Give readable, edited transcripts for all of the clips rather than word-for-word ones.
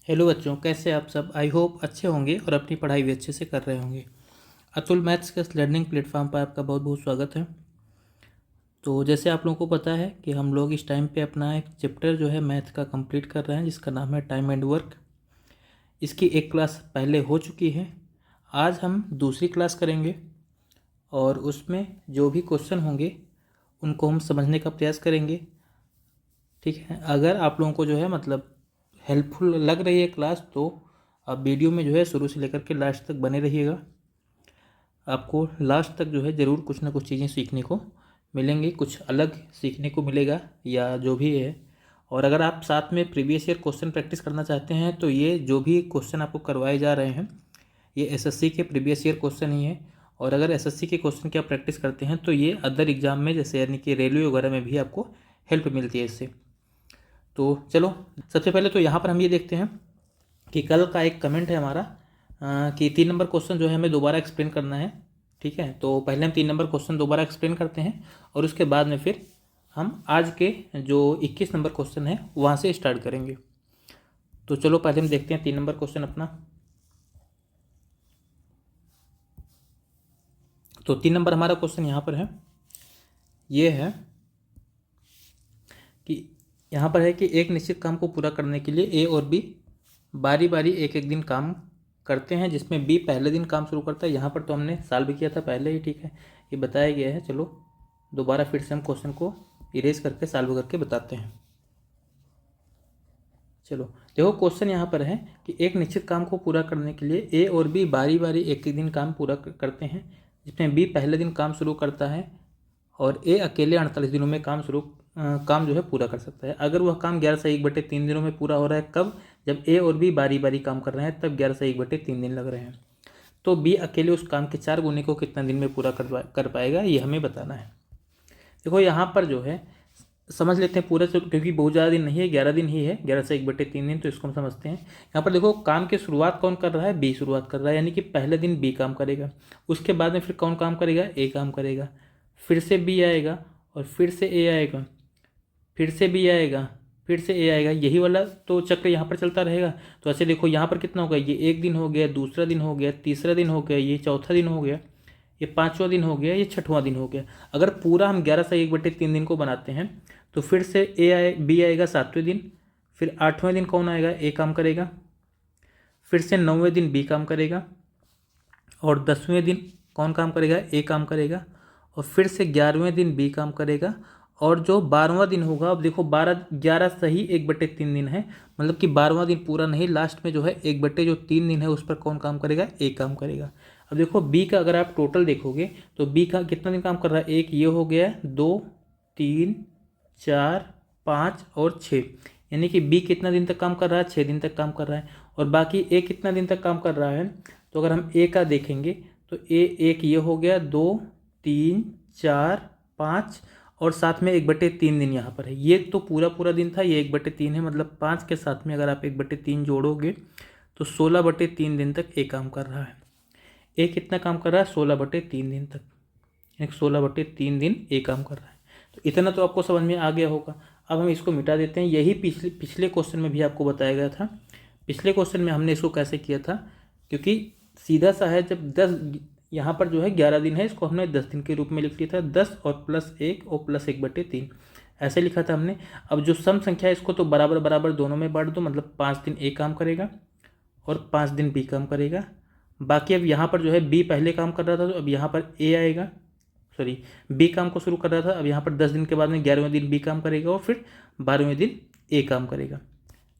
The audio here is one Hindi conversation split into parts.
हेलो बच्चों, कैसे आप सब। आई होप अच्छे होंगे और अपनी पढ़ाई भी अच्छे से कर रहे होंगे। अतुल मैथ्स के इस लर्निंग प्लेटफॉर्म पर आपका बहुत बहुत स्वागत है। तो जैसे आप लोगों को पता है कि हम लोग इस टाइम पे अपना एक चैप्टर जो है मैथ का कंप्लीट कर रहे हैं, जिसका नाम है टाइम एंड वर्क। इसकी एक क्लास पहले हो चुकी है। आज हम दूसरी क्लास करेंगे और उसमें जो भी क्वेश्चन होंगे उनको हम समझने का प्रयास करेंगे। ठीक है, अगर आप लोगों को जो है हेल्पफुल लग रही है क्लास, तो आप वीडियो में जो है शुरू से लेकर के लास्ट तक बने रहिएगा। आपको लास्ट तक जो है ज़रूर कुछ ना कुछ चीज़ें सीखने को मिलेंगी, कुछ अलग सीखने को मिलेगा या जो भी है। और अगर आप साथ में प्रीवियस ईयर क्वेश्चन प्रैक्टिस करना चाहते हैं तो ये जो भी क्वेश्चन आपको करवाए जा रहे हैं ये एसएससी के प्रीवियस ईयर क्वेश्चन ही है। और अगर एसएससी के क्वेश्चन की आप प्रैक्टिस करते हैं तो ये अदर एग्जाम में, जैसे यानी कि रेलवे वगैरह में भी आपको हेल्प मिलती है इससे। तो चलो, सबसे पहले तो यहाँ पर हम ये देखते हैं कि कल का एक कमेंट है हमारा कि 3 नंबर क्वेश्चन जो है हमें दोबारा एक्सप्लेन करना है। ठीक है, तो पहले हम 3 नंबर क्वेश्चन दोबारा एक्सप्लेन करते हैं और उसके बाद में फिर हम आज के जो 21 नंबर क्वेश्चन है वहाँ से स्टार्ट करेंगे। तो चलो पहले हम देखते हैं 3 नंबर क्वेश्चन अपना। तो 3 नंबर हमारा क्वेश्चन यहाँ पर है, ये है कि यहाँ पर है कि एक निश्चित काम को पूरा करने के लिए ए और बी बारी बारी एक एक दिन काम करते हैं, जिसमें बी पहले दिन काम शुरू करता है। यहाँ पर तो हमने सॉल्व किया था पहले ही, ठीक है, ये बताया गया है। चलो दोबारा फिर से हम क्वेश्चन को इरेज करके सॉल्व करके बताते हैं। चलो देखो, क्वेश्चन यहाँ पर है कि एक निश्चित काम को पूरा करने के लिए ए और बी बारी बारी एक एक दिन काम पूरा करते हैं, जिसमें बी पहले दिन काम शुरू करता है और ए अकेले 48 दिनों में काम जो है पूरा कर सकता है। अगर वह काम 11 से 1/3 दिनों में पूरा हो रहा है, कब? जब ए और बी बारी बारी काम कर रहे हैं तब 11 से 1/3 दिन लग रहे हैं। तो बी अकेले उस काम के 4 गुने को कितना दिन में पूरा कर पाएगा, ये हमें बताना है। देखो यहाँ पर जो है समझ लेते हैं पूरा, क्योंकि बहुत ज़्यादा दिन नहीं है, 11 दिन ही है, 11 से 1/3 दिन, तो इसको हम समझते हैं। यहाँ पर देखो, काम की शुरुआत कौन कर रहा है? बी शुरुआत कर रहा है, यानी कि पहले दिन बी काम करेगा। उसके बाद में फिर कौन काम करेगा? ए काम करेगा। फिर से बी आएगा और फिर से ए आएगा, फिर से बी आएगा, फिर से ए आएगा। यही वाला तो चक्र यहाँ पर चलता रहेगा। तो ऐसे देखो यहाँ पर कितना होगा, ये एक दिन हो गया, दूसरा दिन हो गया, तीसरा दिन हो गया, ये चौथा दिन हो गया, ये 5वां दिन हो गया, ये 6वां दिन हो गया। अगर पूरा हम 11 से 1/3 दिन को बनाते हैं तो फिर से बी आएगा 7वें दिन, फिर 8वें दिन कौन आएगा? ए काम करेगा, फिर से 9वें दिन बी काम करेगा और 10वें दिन कौन काम करेगा? ए काम करेगा और फिर से 11वें दिन बी काम करेगा। और जो 12वां दिन होगा, अब देखो 11 सही 1/3 दिन है, मतलब कि 12वां दिन पूरा नहीं, लास्ट में जो है 1/3 दिन है, उस पर कौन काम करेगा? ए काम करेगा। अब देखो बी का अगर आप टोटल देखोगे तो बी का कितना दिन काम कर रहा है? एक ये हो गया, 2 3 4 5 और 6, यानी कि बी कितना दिन तक काम कर रहा है? 6 दिन तक काम कर रहा है। और बाकी ए कितना दिन तक काम कर रहा है? तो अगर हम ए का देखेंगे तो एक ये हो गया, 2 3 4 5 और साथ में 1/3 दिन यहाँ पर है। ये तो पूरा पूरा दिन था, ये 1/3 है, मतलब 5 के साथ में अगर आप 1/3 जोड़ोगे तो 16/3 दिन तक ए काम कर रहा है। ए कितना काम कर रहा है? 16/3 दिन तक, यानी 16/3 दिन ए काम कर रहा है। तो इतना तो आपको समझ में आ गया होगा। अब हम इसको मिटा देते हैं। यही पिछले क्वेश्चन में भी आपको बताया गया था। पिछले क्वेश्चन में हमने इसको कैसे किया था, क्योंकि सीधा सा है, जब 10 यहाँ पर जो है 11 दिन है, इसको हमने 10 दिन के रूप में लिख लिया था, 10 और +1 और +1/3 ऐसे लिखा था हमने। अब जो सम संख्या है इसको तो बराबर बराबर दोनों में बांट दो, मतलब 5 दिन ए काम करेगा और 5 दिन बी काम करेगा। बाकी अब यहाँ पर जो है बी पहले काम कर रहा था, तो अब यहाँ पर ए आएगा, सॉरी बी काम को शुरू कर रहा था, अब यहाँ पर 10 दिन के बाद में 11वें दिन बी काम करेगा और फिर 12वें दिन ए काम करेगा।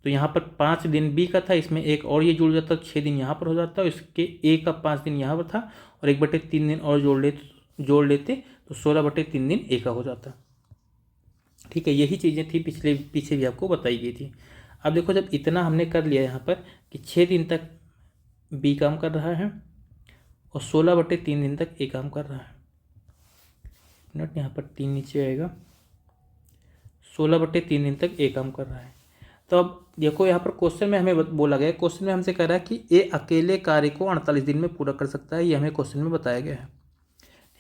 तो यहाँ पर 5 दिन बी का था, इसमें एक और ये जुड़ जाता, 6 दिन यहाँ पर हो जाता, इसके ए का 5 दिन यहाँ पर था और 1/3 दिन और जोड़ लेते तो 16/3 दिन ए का हो जाता। ठीक है, यही चीज़ें थी पीछे भी आपको बताई गई थी। अब देखो, जब इतना हमने कर लिया यहाँ पर कि 6 दिन तक बी काम कर रहा है और 16/3 दिन तक ए काम कर रहा है, मिनट यहाँ पर 3 नीचे आएगा, 16/3 दिन तक ए काम कर रहा है। तो अब देखो यहाँ पर क्वेश्चन में हमें बोला गया, क्वेश्चन में हमसे कह रहा है कि ए अकेले कार्य को 48 दिन में पूरा कर सकता है, ये हमें क्वेश्चन में बताया गया है।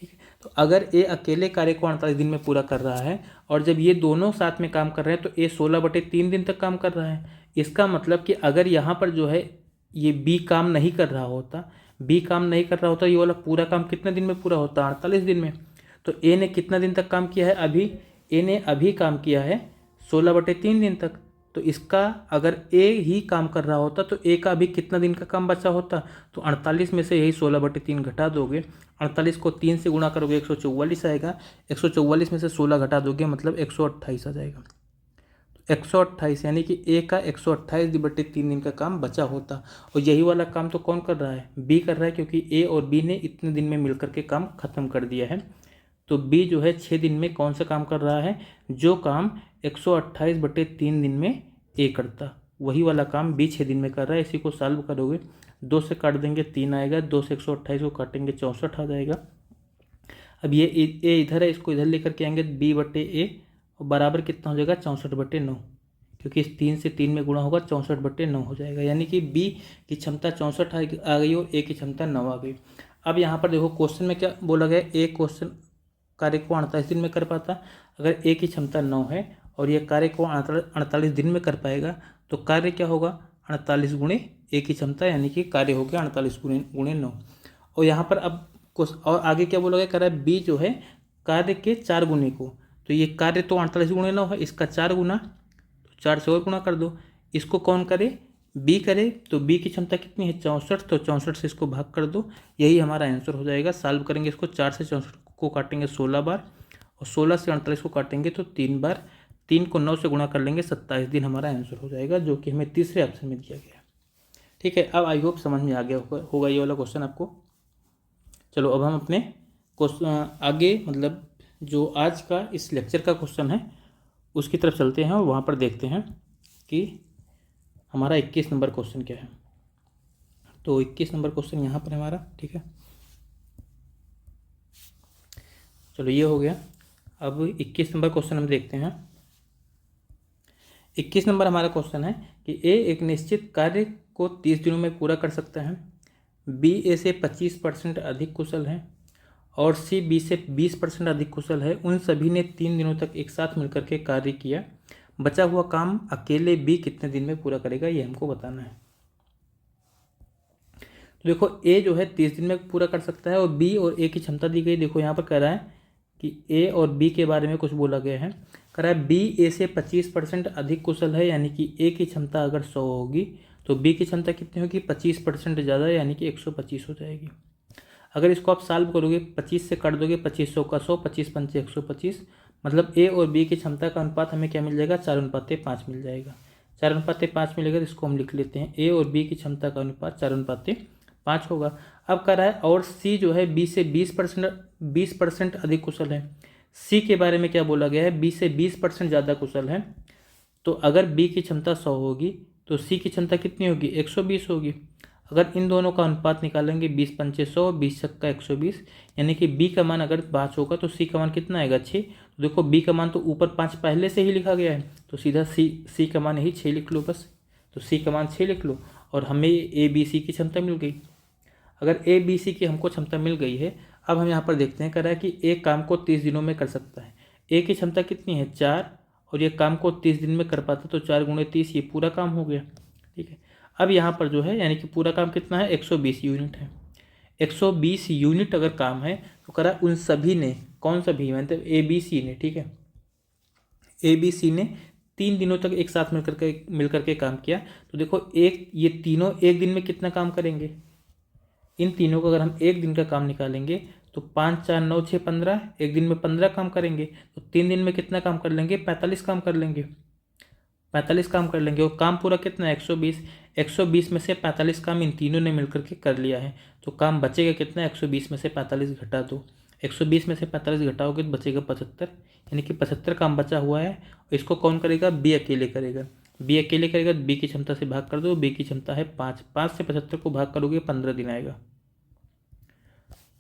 ठीक है, तो अगर ए अकेले कार्य को 48 दिन में पूरा कर रहा है और जब ये दोनों साथ में काम कर रहे हैं तो ए 16/3 दिन तक काम कर रहा है। इसका मतलब कि अगर यहाँ पर जो है ये बी काम नहीं कर रहा होता, ये वाला पूरा काम कितने दिन में पूरा होता? 48 दिन में। तो ए ने कितना दिन तक काम किया है? ए ने अभी काम किया है 16/3 दिन तक। तो इसका अगर ए ही काम कर रहा होता तो ए का अभी कितना दिन का काम बचा होता? तो 48 में से यही 16/3 घटा दोगे, 48 को 3 से गुणा करोगे 144 आएगा, 144 में से 16 घटा दोगे मतलब 128 आ जाएगा। 128 यानी कि ए का 128/3 दिन का काम बचा होता। और यही वाला काम तो कौन कर रहा है? बी कर रहा है, क्योंकि ए और बी ने इतने दिन में मिलकर के काम खत्म कर दिया है। तो बी जो है 6 दिन में कौन सा काम कर रहा है? जो काम 128/3 दिन में ए करता, वही वाला काम बी 6 दिन में कर रहा है। इसी को सॉल्व करोगे, 2 से काट देंगे 3 आएगा, 2 से 128 को काटेंगे 64 आ जाएगा। अब ये ए इधर है, इसको इधर लेकर के आएंगे b/a और बराबर कितना हो जाएगा? 64/9, क्योंकि इस 3 से 3 में गुणा होगा 64/9 हो जाएगा। यानी कि बी की क्षमता 64 आ गई और ए की क्षमता 9 आ गई। अब यहाँ पर देखो क्वेश्चन में क्या बोला गया? ए क्वेश्चन कार्य को 48 दिन में कर पाता। अगर ए की क्षमता 9 है और ये कार्य को 48 दिन में कर पाएगा तो कार्य क्या होगा? 48 गुणे ए की क्षमता, यानी कि कार्य हो गया 48 गुणे 9। और यहाँ पर अब और आगे क्या बोला गया? कह रहा है बी जो है कार्य के 4 गुने को, तो ये कार्य तो 48 गुणे 9 है, इसका 4 गुना, तो 4 से और गुणा कर दो। इसको कौन करे? बी करे। तो बी की क्षमता कितनी है? 64, तो 64 से इसको भाग कर दो, यही हमारा आंसर हो जाएगा। सॉल्व करेंगे इसको, 4 से 64 को काटेंगे 16 बार और 16 से 48 को काटेंगे तो 3 बार, 3 को 9 से गुणा कर लेंगे, 27 दिन हमारा आंसर हो जाएगा, जो कि हमें तीसरे ऑप्शन में दिया गया। ठीक है, अब आई होप समझ में आ गया होगा ये वाला क्वेश्चन आपको। चलो अब हम अपने क्वेश्चन आगे, मतलब जो आज का इस लेक्चर का क्वेश्चन है उसकी तरफ चलते हैं और वहाँ पर देखते हैं कि हमारा 21 नंबर क्वेश्चन क्या है। तो 21 नंबर क्वेश्चन यहाँ पर हमारा, ठीक है, चलो ये हो गया। अब 21 नंबर क्वेश्चन हम देखते हैं। 21 नंबर हमारा क्वेश्चन है कि ए एक निश्चित कार्य को 30 दिनों में पूरा कर सकता है, बी ए से 25% अधिक कुशल है और सी बी से 20% अधिक कुशल है। उन सभी ने 3 दिनों तक एक साथ मिलकर के कार्य किया। बचा हुआ काम अकेले बी कितने दिन में पूरा करेगा, ये हमको बताना है। तो देखो ए जो है 30 दिन में पूरा कर सकता है और बी और ए की क्षमता दी गई। देखो यहाँ पर कह रहा है कि ए और बी के बारे में कुछ बोला गया है। कह रहा है बी ए से 25% अधिक कुशल है, यानी कि ए की क्षमता अगर 100 होगी तो बी की क्षमता कितनी होगी? 25% ज़्यादा, यानी कि 125 हो जाएगी। अगर इसको आप सॉल्व करोगे, 25 से काट दोगे, 2500 का 100, 25 पंचे 125, मतलब ए और बी की क्षमता का अनुपात हमें क्या मिल जाएगा? 4:5 मिल जाएगा। 4:5 मिलेगा तो इसको हम लिख लेते हैं, ए और बी की क्षमता का अनुपात 4:5 होगा। अब कह रहा है और सी जो है बी से 20% अधिक कुशल है। सी के बारे में क्या बोला गया है? बी से 20% ज़्यादा कुशल है। तो अगर बी की क्षमता 100 होगी तो सी की क्षमता कितनी होगी? 120 होगी। अगर इन दोनों का अनुपात निकालेंगे, 20 पंचे 100, 20 छक्का 120, यानी कि बी का मान अगर 5 होगा तो सी का मान कितना आएगा? 6। तो देखो बी का मान तो ऊपर 5 पहले से ही लिखा गया है, तो सीधा सी का मान यही 6 लिख लो बस। तो सी का मान 6 लिख लो और हमें ए बी सी की क्षमता मिल गई। अगर ए बी सी की हमको क्षमता मिल गई है, अब हम यहाँ पर देखते हैं। कह रहा है कि एक काम को 30 दिनों में कर सकता है। ए की क्षमता कितनी है? 4, और ये काम को 30 दिन में कर पाता, तो 4 गुणे 30, ये पूरा काम हो गया। ठीक है, अब यहाँ पर जो है यानी कि पूरा काम कितना है? 120 यूनिट है। 120 यूनिट अगर काम है तो कह रहा है उन सभी ने, कौन सभी? मतलब ए बी सी ने, ठीक है, ए बी सी ने 3 दिनों तक एक साथ मिलकर के काम किया। तो देखो ये तीनों एक दिन में कितना काम करेंगे? इन तीनों को अगर हम एक दिन का काम निकालेंगे तो 5, 4, 9, 6, 15, एक दिन में 15 काम करेंगे। तो 3 दिन में कितना काम कर लेंगे? 45 काम कर लेंगे। 45 काम कर लेंगे और काम पूरा कितना है? 120। 120 में से 45 काम इन तीनों ने मिलकर के कर लिया है, तो काम बचेगा कितना? 120 में से 45 घटा दो। 120 में से 45 घटाओगे तो बचेगा 75, यानी कि 75 काम बचा हुआ है। इसको कौन करेगा? बी अकेले करेगा। बी अकेले करेगा तो बी की क्षमता से भाग कर दो। बी की क्षमता है 5, 5 से 75 को भाग करोगे 15 दिन आएगा।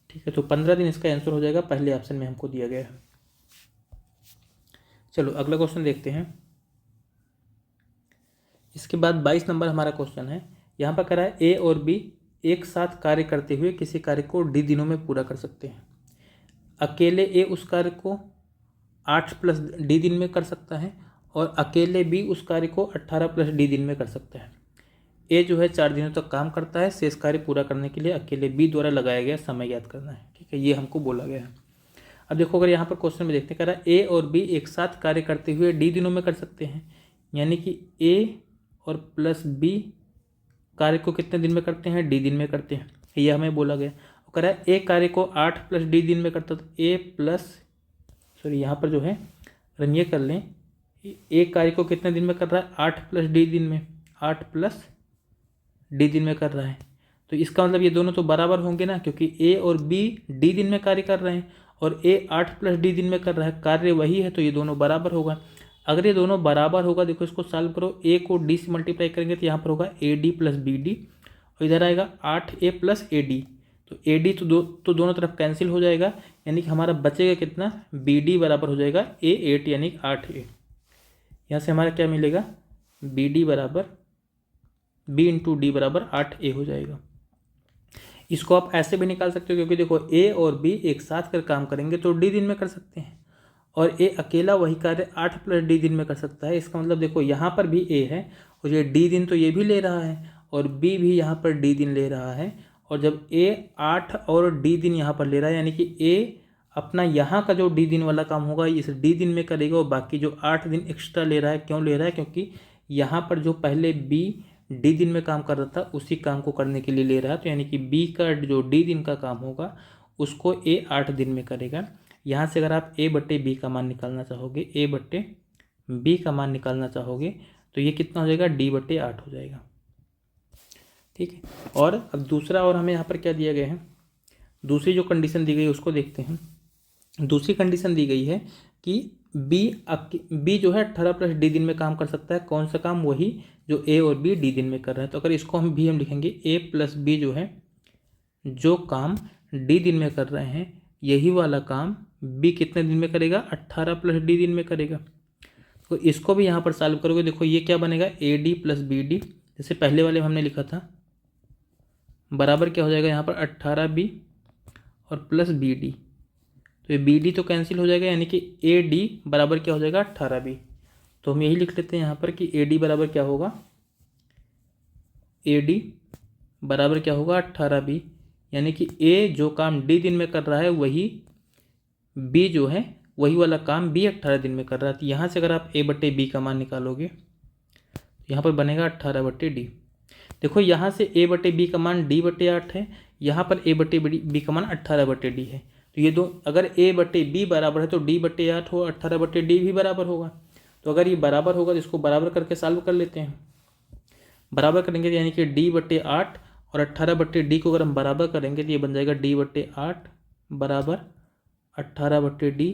ठीक है, तो 15 दिन इसका आंसर हो जाएगा, पहले ऑप्शन में हमको दिया गया है। चलो अगला क्वेश्चन देखते हैं। इसके बाद 22 नंबर हमारा क्वेश्चन है। यहाँ पर कह रहा है ए और बी एक साथ कार्य करते हुए किसी कार्य को डी दिनों में पूरा कर सकते हैं। अकेले ए उस कार्य को 8 प्लस डी दिन में कर सकता है और अकेले बी उस कार्य को 18 प्लस डी दिन में कर सकता है। ए जो है 4 दिनों तक काम करता है, शेष कार्य पूरा करने के लिए अकेले बी द्वारा लगाया गया समय याद करना है। ठीक है, ये हमको बोला गया है। अब देखो अगर यहाँ पर क्वेश्चन में देखते हैं, कह रहा है ए और बी एक साथ कार्य करते हुए डी दिनों में कर सकते हैं, यानी कि ए और प्लस बी कार्य को कितने दिन में करते हैं, डी दिन में करते हैं, यह हमें बोला गया। कह रहा है ए कार्य को 8 प्लस डी दिन में करता, तो ए प्लस यहाँ पर जो है हम ये कर लें, ए कार्य को कितने दिन में कर रहा है, 8 प्लस डी दिन में, 8 प्लस डी दिन में कर रहा है। तो इसका मतलब ये दोनों तो बराबर होंगे ना, क्योंकि ए और बी डी दिन में कार्य कर रहे हैं और ए 8 प्लस डी दिन में कर रहा है, कार्य वही है, तो ये दोनों बराबर होगा। अगर ये दोनों बराबर होगा, देखो इसको सॉल्व करो, ए को डी से मल्टीप्लाई करेंगे तो यहाँ पर होगा A D plus B D और इधर आएगा 8a प्लस ए डी, तो ए डी तो दोनों तरफ कैंसिल हो जाएगा, यानी कि हमारा बचेगा कितना, बी डी बराबर हो जाएगा A8 यानी कि 8a। यहाँ से हमारा क्या मिलेगा, बी डी बराबर बी इंटू डी बराबर 8a हो जाएगा। इसको आप ऐसे भी निकाल सकते हो, क्योंकि देखो ए और बी एक साथ कर काम करेंगे तो डी दिन में कर सकते हैं और ए अकेला वही कार्य 8 प्लस डी दिन में कर सकता है। इसका मतलब देखो यहाँ पर भी ए है और ये डी दिन तो ये भी ले रहा है और बी भी यहाँ पर डी दिन ले रहा है, और जब ए 8 और डी दिन यहाँ पर ले रहा है, यानी कि ए अपना यहाँ का जो डी दिन वाला काम होगा इस डी दिन में करेगा और बाकी जो 8 दिन एक्स्ट्रा ले रहा है, क्यों ले रहा है, क्योंकि यहाँ पर जो पहले बी डी दिन में काम कर रहा था उसी काम को करने के लिए ले रहा है, तो यानी कि बी का जो डी दिन का काम होगा उसको ए 8 दिन में करेगा। यहाँ से अगर आप ए बट्टे बी का मान निकालना चाहोगे, ए बट्टे बी का मान निकालना चाहोगे तो ये कितना हो जाएगा, डी बट्टे 8 हो जाएगा। ठीक है, और अब दूसरा और हमें यहाँ पर क्या दिया गया है, दूसरी जो कंडीशन दी गई है उसको देखते हैं। दूसरी कंडीशन दी गई है कि बी जो है 18 प्लस डी दिन में काम कर सकता है। कौन सा काम, वही जो ए और बी डी दिन में कर रहे हैं। तो अगर इसको हम लिखेंगे ए प्लस बी जो है जो काम डी दिन में कर रहे हैं, यही वाला काम बी कितने दिन में करेगा, 18 प्लस डी दिन में करेगा। तो इसको भी यहाँ पर सॉल्व करोगे, देखो ये क्या बनेगा, A D plus B D, जैसे पहले वाले में हमने लिखा था, बराबर क्या हो जाएगा यहाँ पर 18b और प्लस बी डी, तो ये बी डी तो कैंसिल हो जाएगा, यानी कि ए डी बराबर क्या हो जाएगा, 18b। तो हम यही लिख लेते हैं यहाँ पर कि ए डी बराबर क्या होगा, ए डी बराबर क्या होगा, 18b, यानी कि ए जो काम डी दिन में कर रहा है वही बी जो है वही वाला काम बी 18 दिन में कर रहा है। तो यहाँ से अगर आप ए बट्टे बी का मान निकालोगे तो यहाँ पर बनेगा 18 बट्टे डी। देखो यहाँ से ए बट्टे बी का मान डी बट्टे 8 है, यहाँ पर ए बट्टे बी का मान 18 बट्टे डी है। तो ये दो, अगर ए बट्टे बी बराबर है तो डी बट्टे 8 हो, 18 बट्टे डी भी बराबर होगा। तो अगर ये बराबर होगा तो इसको बराबर करके सॉल्व कर लेते हैं। बराबर करेंगे तो यानी कि डी बट्टे 8 और 18 बट्टे डी को अगर हम बराबर करेंगे तो ये बन जाएगा डी बट्टे 8 बराबर 18 बट्टे डी।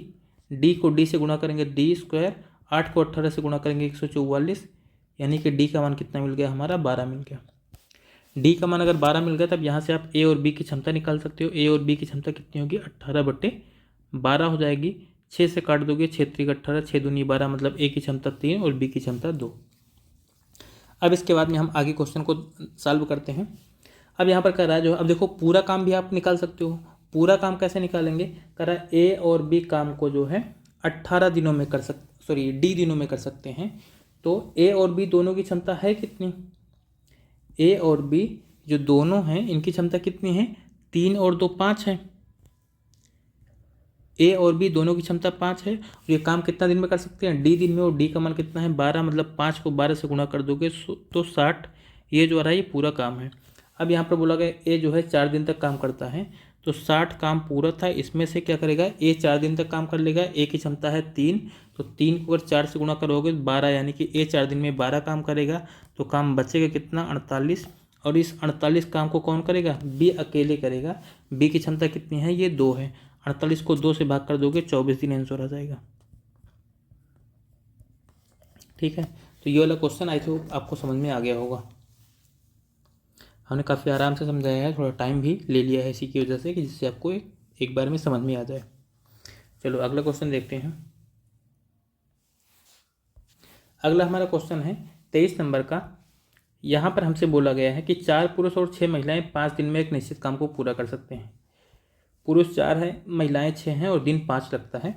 डी को डी से गुणा करेंगे डी स्क्वायर, 8 को 18 से गुणा करेंगे 144, यानी कि डी का मान कितना मिल गया हमारा, 12 मिल गया। डी का मान अगर 12 मिल गया तब यहाँ से आप ए और बी की क्षमता निकाल सकते हो। ए और बी की क्षमता कितनी होगी, 18 बट्टे 12 हो जाएगी। 6 से काट दोगे, 6 3 18, 6 दूनी 12, मतलब ए की क्षमता 3 और बी की क्षमता 2। अब इसके बाद में हम आगे क्वेश्चन को सॉल्व करते हैं। अब यहाँ पर कह रहा है जो, अब देखो पूरा काम भी आप निकाल सकते हो। पूरा काम कैसे निकालेंगे, कह रहा है ए और बी काम को जो है 18 दिनों में कर डी दिनों में कर सकते हैं। तो ए और बी दोनों की क्षमता है कितनी, ए और बी जो दोनों हैं इनकी क्षमता कितनी है, 3 और 2 5 है। ए और बी दोनों की क्षमता 5 है और ये काम कितना दिन में कर सकते हैं, डी दिन में। और डी का मान कितना है, 12, मतलब 5 को 12 से गुणा कर दोगे तो 60। ये जो आ रहा है ये पूरा काम है। अब यहाँ पर बोला गया ए जो है 4 दिन तक काम करता है, तो 60 काम पूरा था, इसमें से क्या करेगा, ए 4 दिन तक काम कर लेगा। ए की क्षमता है 3, तो 3 को अगर 4 से गुणा करोगे 12, यानी कि ए 4 दिन में 12 काम करेगा। तो काम बचेगा कितना, 48। और इस 48 काम को कौन करेगा, बी अकेले करेगा। बी की क्षमता कितनी है, ये 2 है। 48 को 2 से भाग कर दोगे 24 दिन आंसर आ जाएगा। ठीक है, तो ये वाला क्वेश्चन आई थिंक आपको समझ में आ गया होगा। हमने काफ़ी आराम से समझाया है, थोड़ा टाइम भी ले लिया है इसी की वजह से कि जिससे आपको एक बार में समझ में आ जाए। चलो अगला क्वेश्चन देखते हैं। अगला हमारा क्वेश्चन है 23 नंबर का। यहाँ पर हमसे बोला गया है कि 4 पुरुष और 6 महिलाएं 5 दिन में एक निश्चित काम को पूरा कर सकते हैं। पुरुष 4 है, महिलाएं 6 हैं और दिन 5 लगता है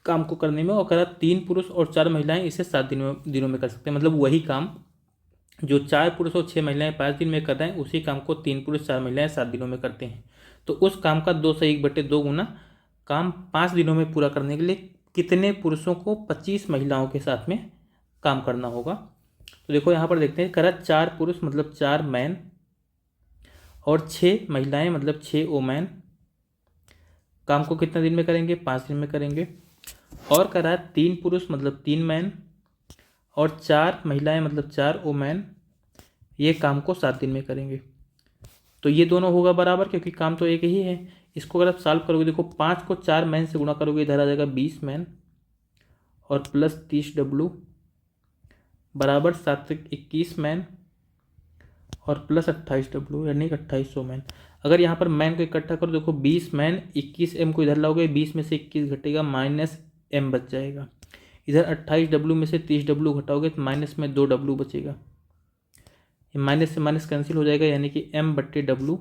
काम को करने में। और कह रहा 3 पुरुष और 4 महिलाएं इसे 7 दिनों में कर सकते हैं। मतलब वही काम जो 4 पुरुष और 6 महिलाएं 5 दिन में कर रहे हैं, उसी काम को 3 पुरुष 4 महिलाएं 7 दिनों में करते हैं। तो उस काम का 2 से 1/2 गुना काम 5 दिनों में पूरा करने के लिए कितने पुरुषों को 25 महिलाओं के साथ में काम करना होगा। तो देखो यहाँ पर देखते हैं, कह रहा 4 पुरुष मतलब 4 मैन और 6 महिलाएं मतलब 6 वोमेन काम को कितना दिन में करेंगे, 5 दिन में करेंगे। और कह रहा है 3 पुरुष मतलब 3 मैन और 4 महिलाएं मतलब 4 वोमेन ये काम को 7 दिन में करेंगे। तो ये दोनों होगा बराबर, क्योंकि काम तो एक ही है। इसको अगर आप सॉल्व करोगे, देखो 5 को 4 मैन से गुणा करोगे, इधर आ जाएगा 20 मैन और प्लस 30W बराबर 7 21 मैन और प्लस 28W यानी 2800 मैन। अगर यहाँ पर मैन को इकट्ठा करो, देखो 20 मैन 21M को इधर लाओगे, 20 में से 21 घटेगा -M बच जाएगा। इधर 28W में से 30W घटाओगे तो माइनस में 2W बचेगा। ये माइनस से माइनस कैंसिल हो जाएगा, यानी कि M/W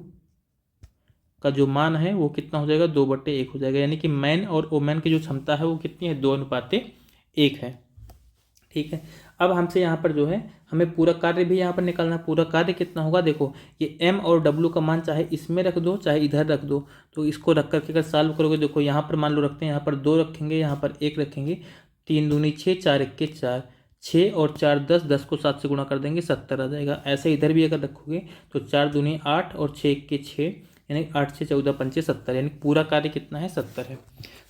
का जो मान है वो कितना हो जाएगा, 2/1 हो जाएगा। यानी कि मैन और वोमेन की जो क्षमता है वो कितनी है, 2:1 है। ठीक है। अब हमसे यहाँ पर जो है हमें पूरा कार्य भी यहाँ पर निकालना। पूरा कार्य कितना होगा, देखो ये M और W का मान चाहे इसमें रख दो चाहे इधर रख दो, तो इसको रख करके अगर सॉल्व करोगे, देखो यहाँ पर मान लो रखते हैं, यहाँ पर 2 रखेंगे, यहाँ पर 1 रखेंगे, 3 दूनी 6, 4 1 4, 6 और 4 10, 10 को 7 से गुणा कर देंगे 70 आ जाएगा। ऐसे इधर भी अगर रखोगे तो 4 दूनी 8 और 6 1 6 यानी 8 6 14 5 70, यानी पूरा कार्य कितना है, 70 है।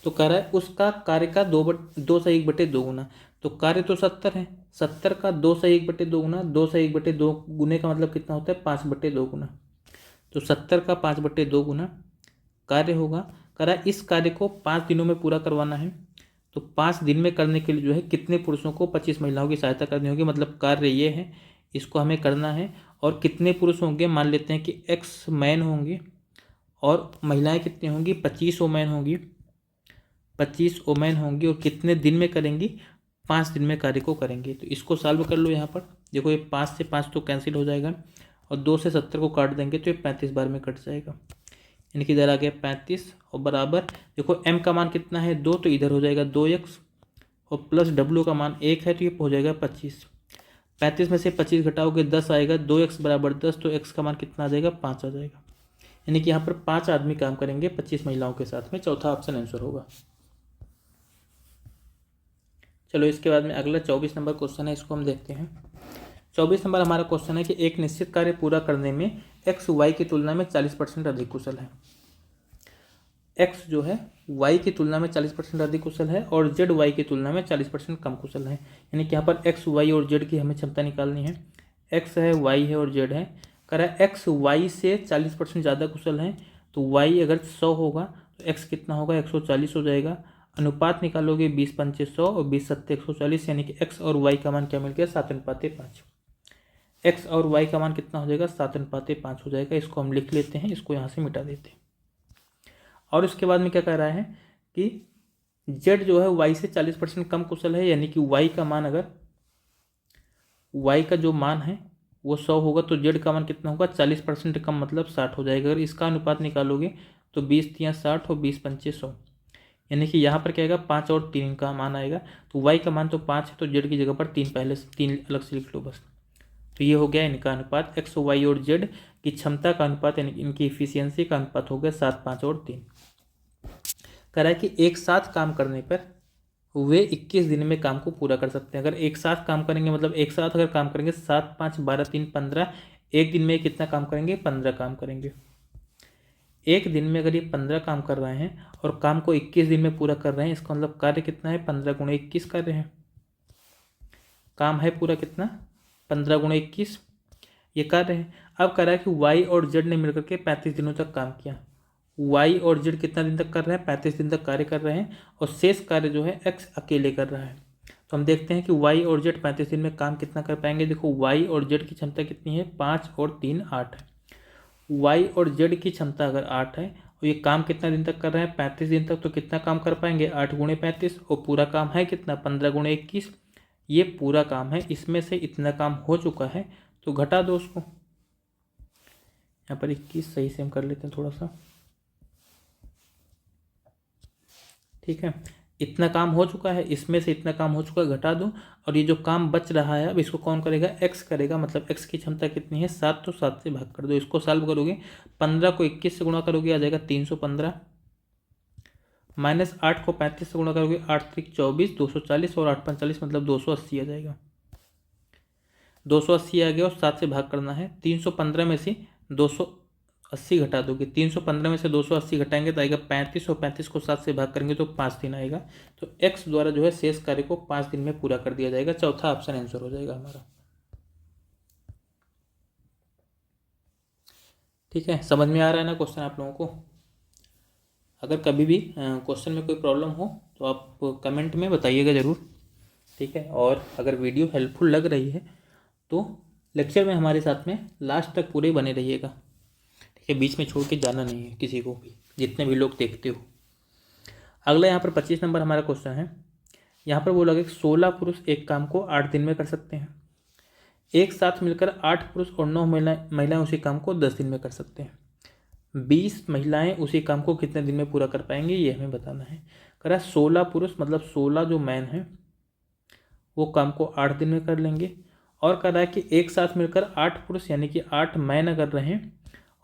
तो कह रहा है उसका कार्य का 2 से 1/2 गुना। तो कार्य तो 70 है, 70 का 2 से 1/2 गुना, 2 से 1/2 गुने का मतलब कितना होता है, 5/2 गुना। तो 70 का 5/2 गुना कार्य होगा। कह रहा है इस कार्य को 5 दिनों में पूरा करवाना है। तो 5 दिन में करने के लिए जो है कितने पुरुषों को 25 महिलाओं की सहायता करनी होगी। मतलब कार्य ये है, इसको हमें करना है। और कितने पुरुष होंगे, मान लेते हैं कि X मैन होंगे और महिलाएं कितनी होंगी, 25 वोमेन होंगी, 25 वोमेन होंगी। और कितने दिन में करेंगी, 5 दिन में कार्य को करेंगे। तो इसको सॉल्व कर लो। यहाँ पर देखो ये 5 से 5 तो कैंसिल हो जाएगा और 2 से 70 को काट देंगे तो ये 35 बार में कट जाएगा। यानी कि इधर आ गया 35 और बराबर, देखो M का मान कितना है 2, तो इधर हो जाएगा 2x और प्लस W का मान 1 है तो ये हो जाएगा 25। 35 में से 25 घटाओगे 10 आएगा, 2x बराबर 10, तो x का मान कितना आ जाएगा, 5 आ जाएगा। यानी कि यहाँ पर 5 आदमी काम करेंगे 25 महिलाओं के साथ में। चौथा ऑप्शन आंसर होगा। चलो इसके बाद में अगला 24 नंबर क्वेश्चन है, इसको हम देखते हैं। 24 नंबर हमारा क्वेश्चन है कि एक निश्चित कार्य पूरा करने में x y की तुलना में 40% अधिक कुशल है। x जो है y की तुलना में 40% अधिक कुशल है और z y की तुलना में 40% कम कुशल है। यानी कि यहाँ पर x y और z की हमें क्षमता निकालनी है। x है, y है और z है। कह रहा है x y से 40% ज़्यादा कुशल है, तो y अगर 100 होगा तो x कितना होगा, 140 हो जाएगा। अनुपात निकालोगे 20 पंचे 100 और 20 सत्ते 140, यानी कि x और y का मान क्या मिल गया, 7:5। x और y का मान कितना हो जाएगा, 7:5 हो जाएगा। इसको हम लिख लेते हैं, इसको यहाँ से मिटा देते हैं। और उसके बाद में क्या कह रहा है कि z जो है y से 40% कम कुशल है, यानी कि y का मान, अगर y का जो मान है वो 100 होगा तो z का मान कितना होगा, 40% कम मतलब 60 हो जाएगा। अगर इसका अनुपात निकालोगे तो 20 3 60 और 20 पंचे 100, यानी कि यहाँ पर क्या आएगा, 5 और 3 का मान आएगा। तो y का मान तो 5 है, तो z की जगह पर 3 पहले से 3 अलग से लिख लो बस। तो ये हो गया इनका अनुपात, x y और z की क्षमता का अनुपात, यानी इनकी इफिशियंसी का अनुपात हो गया 7 5 और 3। कह रहा है कि एक साथ काम करने पर वे 21 दिन में काम को पूरा कर सकते हैं। अगर एक साथ काम करेंगे, मतलब एक साथ अगर काम करेंगे 7 5 12 3 15, एक दिन में कितना काम करेंगे, 15 काम करेंगे। एक दिन में अगर ये 15 काम कर रहे हैं और काम को 21 दिन में पूरा कर रहे हैं, इसका मतलब कार्य कितना है, 15 × 21 कार्य है। काम है पूरा कितना, 15 × 21 ये कार्य है। अब कह रहा है कि y और z ने मिलकर के 35 दिनों तक काम किया। y और z कितना दिन तक कर रहे हैं, 35 दिन तक कार्य कर रहे हैं और शेष कार्य जो है x अकेले कर रहा है। तो हम देखते हैं कि y और z 35 दिन में काम कितना कर पाएंगे। देखो y और z की क्षमता कितनी है, 5 और 3 8 है। y और z की क्षमता अगर 8 है और ये काम कितना दिन तक कर रहे हैं, 35 दिन तक, तो कितना काम कर पाएंगे, 8 × 35 और पूरा काम है कितना, 15 × 21। ये पूरा काम है, इसमें से इतना काम हो चुका है तो घटा दो उसको। यहाँ पर 21 सही से हम कर लेते हैं थोड़ा सा। ठीक है, इतना काम हो चुका है, इसमें से इतना काम हो चुका है, घटा दो, और ये जो काम बच रहा है अब इसको कौन करेगा, x करेगा। मतलब x की क्षमता कितनी है 7, तो 7 से भाग कर दो। इसको सॉल्व करोगे, 15 को 21 से गुणा करोगे आ जाएगा 315, -8 को 35 से गुणा करोगे 8 त्रिक 24, 240, और 8 45 मतलब 280 आ जाएगा। 280 आ गया और 7 से भाग करना है। 315 में से 280 घटा दोगे, 315 में से 280 घटाएंगे तो आएगा 35, और 35 को 7 से भाग करेंगे तो 5 दिन आएगा। तो x द्वारा जो है शेष कार्य को 5 दिन में पूरा कर दिया जाएगा। चौथा ऑप्शन आंसर हो जाएगा हमारा। ठीक है, समझ में आ रहा है ना क्वेश्चन आप लोगों को? अगर कभी भी क्वेश्चन में कोई प्रॉब्लम हो तो आप कमेंट में बताइएगा ज़रूर। ठीक है, और अगर वीडियो हेल्पफुल लग रही है तो लेक्चर में हमारे साथ में लास्ट तक पूरे बने रहिएगा। ठीक है, बीच में छोड़ के जाना नहीं है किसी को भी, जितने भी लोग देखते हो। अगला यहाँ पर 25 नंबर हमारा क्वेश्चन है। यहाँ पर बोला गया कि 16 पुरुष एक काम को 8 दिन में कर सकते हैं। एक साथ मिलकर 8 पुरुष और 9 महिलाएं उसी काम को 10 दिन में कर सकते हैं। 20 महिलाएं उसी काम को कितने दिन में पूरा कर पाएंगे, ये हमें बताना है। कह रहा है 16 पुरुष मतलब 16 जो मैन हैं वो काम को 8 दिन में कर लेंगे, और कह रहा है कि एक साथ मिलकर 8 पुरुष यानी कि 8 मैन अगर रहें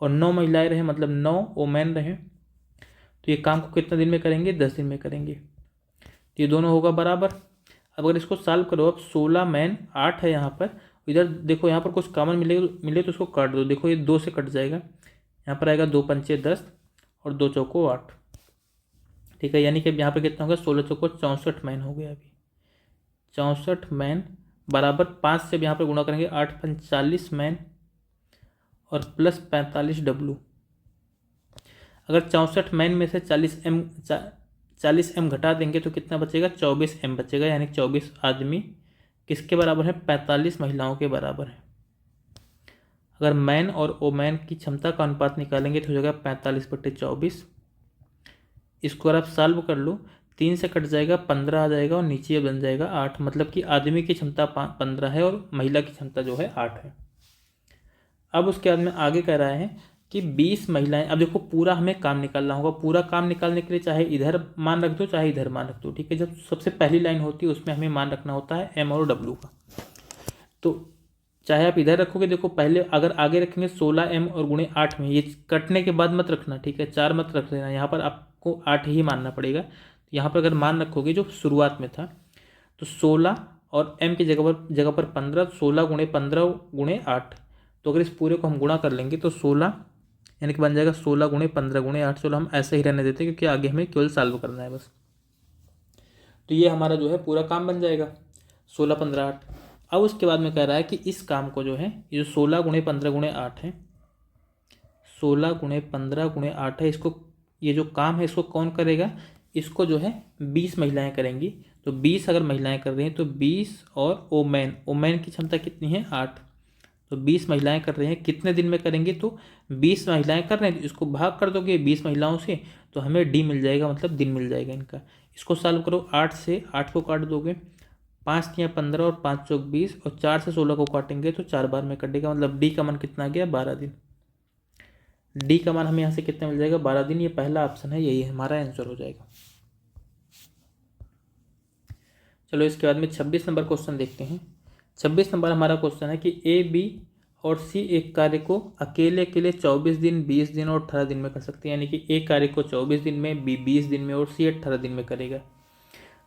और 9 महिलाएं रहें मतलब 9 वोमेन रहें तो ये काम को कितने दिन में करेंगे, 10 दिन में करेंगे। तो ये दोनों होगा बराबर। अब अगर इसको सॉल्व करो, अब 16 मैन 8 है यहाँ पर, इधर देखो यहाँ पर कुछ कॉमन मिले तो उसको काट दो। देखो ये 2 से कट जाएगा, यहाँ पर आएगा 2 पंचे 10 और 2 चौको 8। ठीक है, यानी कि यहाँ पर कितना होगा, 16 चौको 64 मैन हो गया। अभी 64 मैन बराबर 5 से यहाँ पर गुणा करेंगे, 8 पंच 40 मैन और प्लस 45 डब्लू। अगर 64 मैन में से 40 एम घटा देंगे तो कितना बचेगा, 24 एम बचेगा। यानी 24 आदमी किसके बराबर है, 45 महिलाओं के बराबर है। अगर मैन और वोमेन की क्षमता का अनुपात निकालेंगे तो हो जाएगा 45/24। इसको अगर आप सॉल्व कर लो, 3 से कट जाएगा 15 आ जाएगा और नीचे बन जाएगा 8। मतलब कि आदमी की क्षमता 15 है और महिला की क्षमता जो है 8 है। अब उसके बाद में आगे कह रहा है कि 20 महिलाएं। अब देखो पूरा हमें काम निकालना होगा। पूरा काम निकालने के लिए चाहे इधर मान रख दो चाहे इधर मान रख दो। ठीक है, जब सबसे पहली लाइन होती है उसमें हमें मान रखना होता है एम और डब्ल्यू का। तो चाहे आप इधर रखोगे, देखो पहले अगर आगे रखेंगे 16 एम और गुणे 8 में, ये कटने के बाद मत रखना। ठीक है, 4 मत रख देना, यहाँ पर आपको 8 ही मानना पड़ेगा। यहाँ पर अगर मान रखोगे जो शुरुआत में था तो 16 और m की जगह पर 15, 16 गुणे 15 गुणे 8। तो अगर इस पूरे को हम गुणा कर लेंगे तो 16 यानी कि बन जाएगा 16 गुणे 15 गुणे 8। चलो हम ऐसे ही रहने देते हैं क्योंकि आगे हमें केवल सॉल्व करना है बस। तो ये हमारा जो है पूरा काम बन जाएगा 16 15 8। अब उसके बाद में कह रहा है कि इस काम को जो है ये जो 16 गुणे 15 गुणे 8 है, 16 गुणे 15 गुणे 8 है, इसको ये जो काम है इसको कौन करेगा, इसको जो है 20 महिलाएं करेंगी। तो 20 अगर महिलाएं कर रही हैं तो 20 और ओमैन की क्षमता कितनी है 8। तो 20 महिलाएं कर रहे हैं, कितने दिन में करेंगे, तो 20 महिलाएं कर रहे हैं तो इसको भाग कर दोगे 20 महिलाओं से तो हमें डी मिल जाएगा, मतलब दिन मिल जाएगा इनका। इसको सॉल्व करो, 8 से 8 को काट दोगे, 5 तियाँ 15 और 5 चौक 20 और 4 से 16 को काटेंगे तो 4 बार में कटेगा। मतलब डी का मान कितना आ गया, 12 दिन। डी का मान हमें यहाँ से कितना मिल जाएगा, 12 दिन। ये पहला ऑप्शन है, यही हमारा आंसर हो जाएगा। चलो इसके बाद में 26 नंबर क्वेश्चन देखते हैं। 26 नंबर हमारा क्वेश्चन है कि ए बी और सी एक कार्य को अकेले 24 दिन 20 दिन और 18 दिन में कर सकते हैं। यानी कि ए कार्य को 24 दिन में, बी 20 दिन में और सी 18 दिन में करेगा।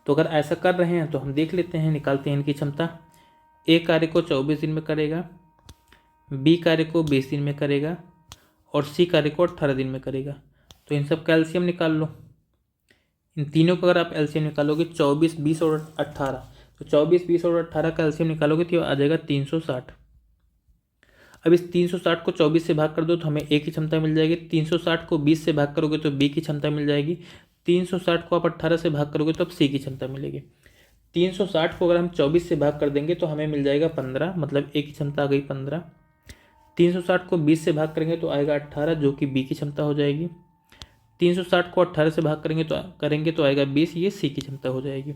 तो अगर ऐसा कर रहे हैं तो हम देख लेते हैं, निकालते हैं इनकी क्षमता। ए कार्य को 24 दिन में करेगा, बी कार्य को 20 दिन में करेगा और सी कार्य को 18 दिन में करेगा। तो इन सब का एलसीएम निकाल लो। इन तीनों का अगर आप एलसीएम निकालोगे 24 20 और 18, तो 24 20 और 18 का एलसीएम निकालोगे तो आ जाएगा 360। अब इस 360 को 24 से भाग कर दो तो हमें ए की क्षमता मिल जाएगी। 360 को 20 से भाग करोगे तो बी की क्षमता मिल जाएगी। 360 को आप 18 से भाग करोगे तो अब सी की क्षमता मिलेगी। 360 को अगर हम 24 से भाग कर देंगे तो हमें मिल जाएगा 15, मतलब ए की क्षमता आ गई 15। 360 को 20 से भाग करेंगे तो आएगा 18, जो कि बी की क्षमता हो जाएगी। 360 को 18 से भाग करेंगे तो आएगा 20, ये सी की क्षमता हो जाएगी।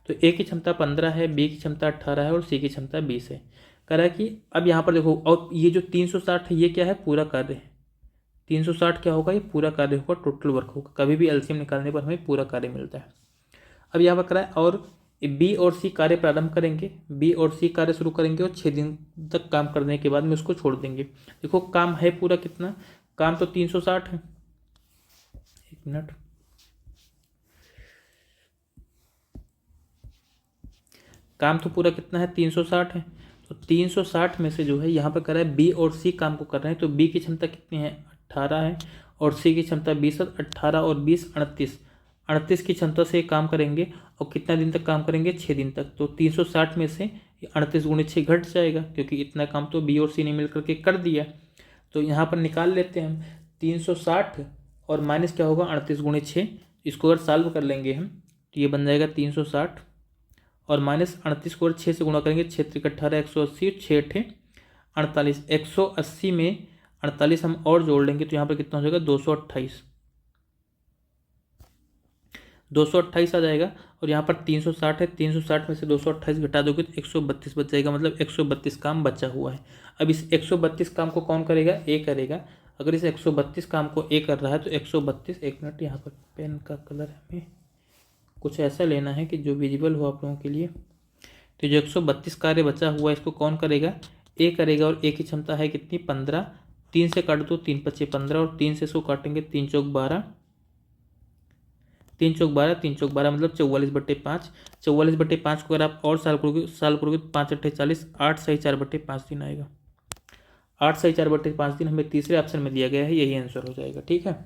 तो ए की क्षमता 15 है, बी की क्षमता 18 है और सी की क्षमता 20 है। कह रहा है कि अब यहाँ पर देखो, और ये जो 360 है ये क्या है, पूरा कार्य है। 360 क्या होगा, ये पूरा कार्य होगा, टोटल वर्क होगा। कभी भी एलसीएम निकालने पर हमें पूरा कार्य मिलता है। अब यहाँ पर कराए और बी और सी कार्य प्रारंभ करेंगे, बी और सी कार्य शुरू करेंगे और 6 दिन तक काम करने के बाद में उसको छोड़ देंगे। देखो काम है पूरा कितना, काम तो 360 है। एक मिनट, काम तो पूरा कितना है, 360 है। तो 360 में से जो है यहाँ पर कर रहा है बी और सी काम को कर रहे हैं, तो बी की क्षमता कितनी है, 18 है, और सी की क्षमता 20 है। 18 और 20 38, 38 की क्षमता से काम करेंगे और कितना दिन तक काम करेंगे, 6 दिन तक। तो 360 में से 38 गुणे 6 घट जाएगा, क्योंकि इतना काम तो बी और सी ने मिलकर के कर दिया। तो यहाँ पर निकाल लेते हैं हम 360 और माइनस क्या होगा, 38 गुणे 6। इसको अगर सॉल्व कर लेंगे हम तो ये बन जाएगा 360 और माइनस 38 को अगर 6 से गुणा करेंगे, 6 3 18 180, 6 8 48, 180 में 48 हम और जोड़ लेंगे तो यहाँ पर कितना हो जाएगा, 228, 228 आ जाएगा। और यहाँ पर 360 है, 360 में से 228 घटा दोगे तो 132 बच जाएगा, मतलब 132 काम बचा हुआ है। अब इस 132 काम को कौन करेगा, ए करेगा। अगर इस 132 काम को ए कर रहा है तो 132, एक मिनट, यहाँ पर पेन का कलर हमें कुछ ऐसा लेना है कि जो विजिबल हो आप लोगों के लिए। तो जो 132 कार्य बचा हुआ है इसको कौन करेगा, ए करेगा। और ए की क्षमता है कितनी, 15, 3 से काट दो, 3 5 15, और 3 से इसको काटेंगे, 3 चौक 12, 3 चौक 12, 3 चौक 12 मतलब 44/5। 44/5 को अगर आप और साल करोगे तो 5 8 40, 8 सही 4/5 दिन आएगा। 8 सही 4/5 दिन हमें तीसरे ऑप्शन में दिया गया है, यही आंसर हो जाएगा। ठीक है,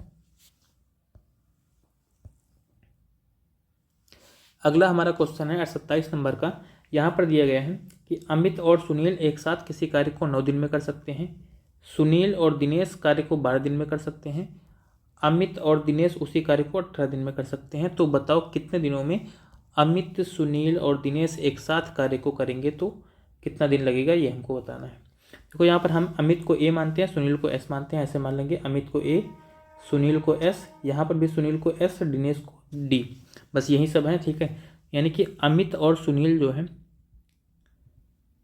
अगला हमारा क्वेश्चन है 27 नंबर का। यहाँ पर दिया गया है कि अमित और सुनील एक साथ किसी कार्य को 9 दिन में कर सकते हैं। सुनील और दिनेश कार्य को 12 दिन में कर सकते हैं। अमित और दिनेश उसी कार्य को 18 दिन में कर सकते हैं। तो बताओ कितने दिनों में अमित, सुनील और दिनेश एक साथ कार्य को करेंगे, तो कितना दिन लगेगा ये हमको बताना है। देखो यहाँ पर हम अमित को ए मानते हैं, सुनील को एस मानते हैं। ऐसे मान लेंगे अमित को ए, सुनील को एस, यहाँ पर भी सुनील को एस, दिनेश को डी, बस यही सब है। ठीक है, यानी कि अमित और सुनील जो है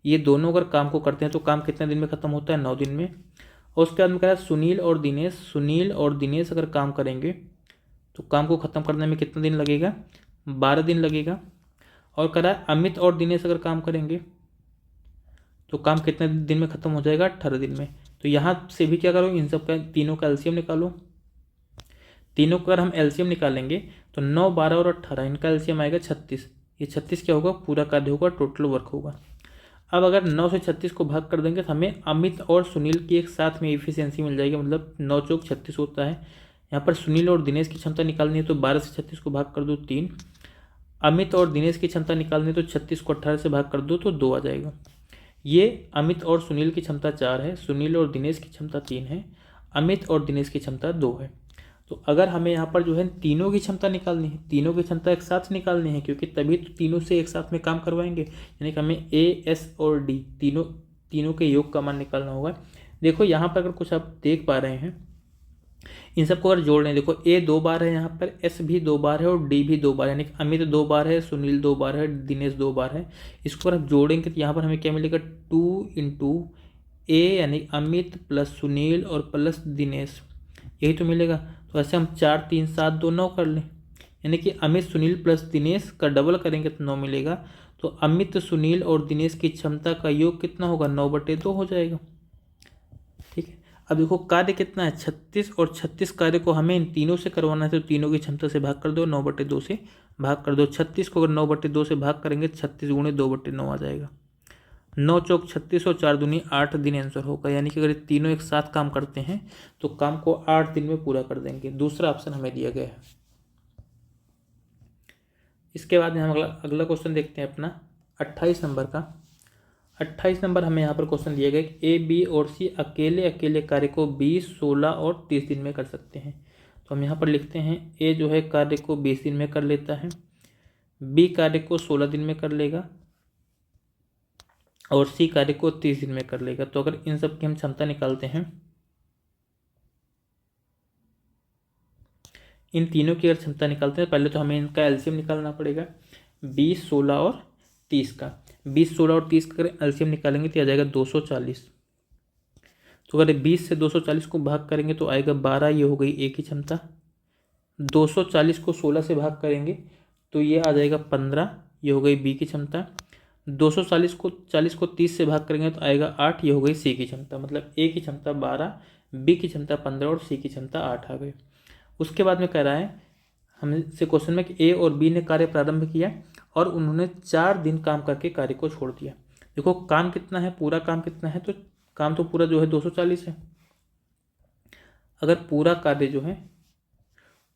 ये दोनों अगर काम को करते हैं तो काम कितने दिन में खत्म होता है, 9 दिन में। और उसके बाद में कह रहा है सुनील और दिनेश अगर काम करेंगे तो काम को खत्म करने में कितना दिन लगेगा, 12 दिन लगेगा। और कह रहा है अमित और दिनेश अगर काम करेंगे तो काम कितने दिन में खत्म हो जाएगा, 18 दिन में। तो यहाँ से भी क्या करो, इन सब का तीनों का एलसीएम निकालो। तीनों का अगर हम एलसीएम निकालेंगे तो 9, 12 और 18, इनका एलसीएम आएगा 36। ये 36 क्या होगा, पूरा कार्य होगा, टोटल वर्क होगा। अब अगर 9 से 36 को भाग कर देंगे तो हमें अमित और सुनील की एक साथ में इफिशियंसी मिल जाएगी, मतलब 9 चौक 36 होता है। यहाँ पर सुनील और दिनेश की क्षमता निकालनी है तो 12 से 36 को भाग कर दो, 3। अमित और दिनेश की क्षमता निकालनी है तो 36 को 18 से भाग कर दो तो 2 आ जाएगा। ये अमित और सुनील की क्षमता 4 है, सुनील और दिनेश की क्षमता 3 है, अमित और दिनेश की क्षमता 2 है। तो अगर हमें यहाँ पर जो है तीनों की क्षमता निकालनी है, तीनों की क्षमता एक साथ निकालनी है, क्योंकि तभी तो तीनों से एक साथ में काम करवाएंगे। यानी कि हमें ए, एस और डी तीनों के योग का मान निकालना होगा। देखो यहाँ पर अगर कुछ आप देख पा रहे हैं, इन सबको अगर जोड़ लें, देखो ए 2 बार है, यहाँ पर एस भी 2 बार है और डी भी 2 बार है, यानी कि अमित 2 बार है, सुनील 2 बार है, दिनेश 2 बार है। इसको अगर आप जोड़ेंगे तो यहाँ पर हमें क्या मिलेगा, 2 × ए, यानी अमित प्लस सुनील और प्लस दिनेश, यही तो मिलेगा। तो ऐसे हम 4 3 7 2 9 कर लें, यानी कि अमित, सुनील प्लस दिनेश का डबल करेंगे तो 9 मिलेगा। तो अमित, सुनील और दिनेश की क्षमता का योग कितना होगा, 9/2 हो जाएगा। ठीक है, अब देखो कार्य कितना है, 36, और 36 कार्य को हमें इन तीनों से करवाना है तो तीनों की क्षमता से भाग कर दो, 9/2 से भाग कर दो। 36 को अगर 9/2 से भाग करेंगे 36 गुणे 2/9 आ जाएगा। 9 चौक 36 और 4 दूनी 8 दिन आंसर होगा। यानी कि अगर तीनों एक साथ काम करते हैं तो काम को 8 दिन में पूरा कर देंगे। दूसरा ऑप्शन हमें दिया गया है। इसके बाद में हम अगला क्वेश्चन देखते हैं अपना 28 नंबर का। 28 नंबर हमें यहाँ पर क्वेश्चन दिया गया कि ए, बी और सी अकेले कार्य को 20, 16 और 30 दिन में कर सकते हैं। तो हम यहाँ पर लिखते हैं ए जो है कार्य को 20 दिन में कर लेता है, बी कार्य को 16 दिन में कर लेगा और सी कार्य को 30 दिन में कर लेगा। तो अगर इन सब की हम क्षमता निकालते हैं, इन तीनों की अगर क्षमता निकालते हैं, पहले तो हमें इनका एलसीएम निकालना पड़ेगा, 20, 16 और 30 का। 20, 16 और 30 का अगर एलसीएम निकालेंगे तो आ जाएगा 240। तो अगर 20 से 240 को भाग करेंगे तो आएगा 12, ये हो गई ए की क्षमता। 240 को 16 से भाग करेंगे तो ये आ जाएगा 15, ये हो गई बी की क्षमता। 240 को 30 से भाग करेंगे तो आएगा 8, ये हो गई सी की क्षमता। मतलब ए की क्षमता 12, बी की क्षमता 15 और सी की क्षमता 8 आ गई। उसके बाद में कह रहा है हमसे क्वेश्चन में कि ए और बी ने कार्य प्रारंभ किया और उन्होंने 4 दिन काम करके कार्य को छोड़ दिया। देखो काम कितना है, पूरा काम कितना है, तो काम तो पूरा जो है 240 है। अगर पूरा कार्य जो है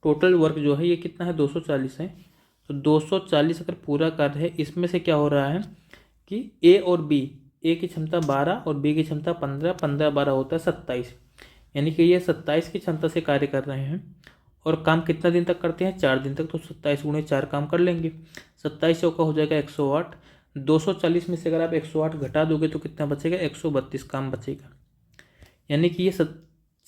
टोटल वर्क जो है ये कितना है 240 है, तो 240 अगर पूरा कार्य है, इसमें से क्या हो रहा है कि ए और बी, ए की क्षमता 12 और बी की क्षमता 15, 15 12 होता है 27, यानी कि ये 27 की क्षमता से कार्य कर रहे हैं। और काम कितना दिन तक करते हैं, 4 दिन तक, तो 27 गुणे 4 काम कर लेंगे। 27 चौका हो जाएगा 108। 240 में से अगर आप 108 घटा दोगे तो कितना बचेगा, 132 काम बचेगा। यानी कि ये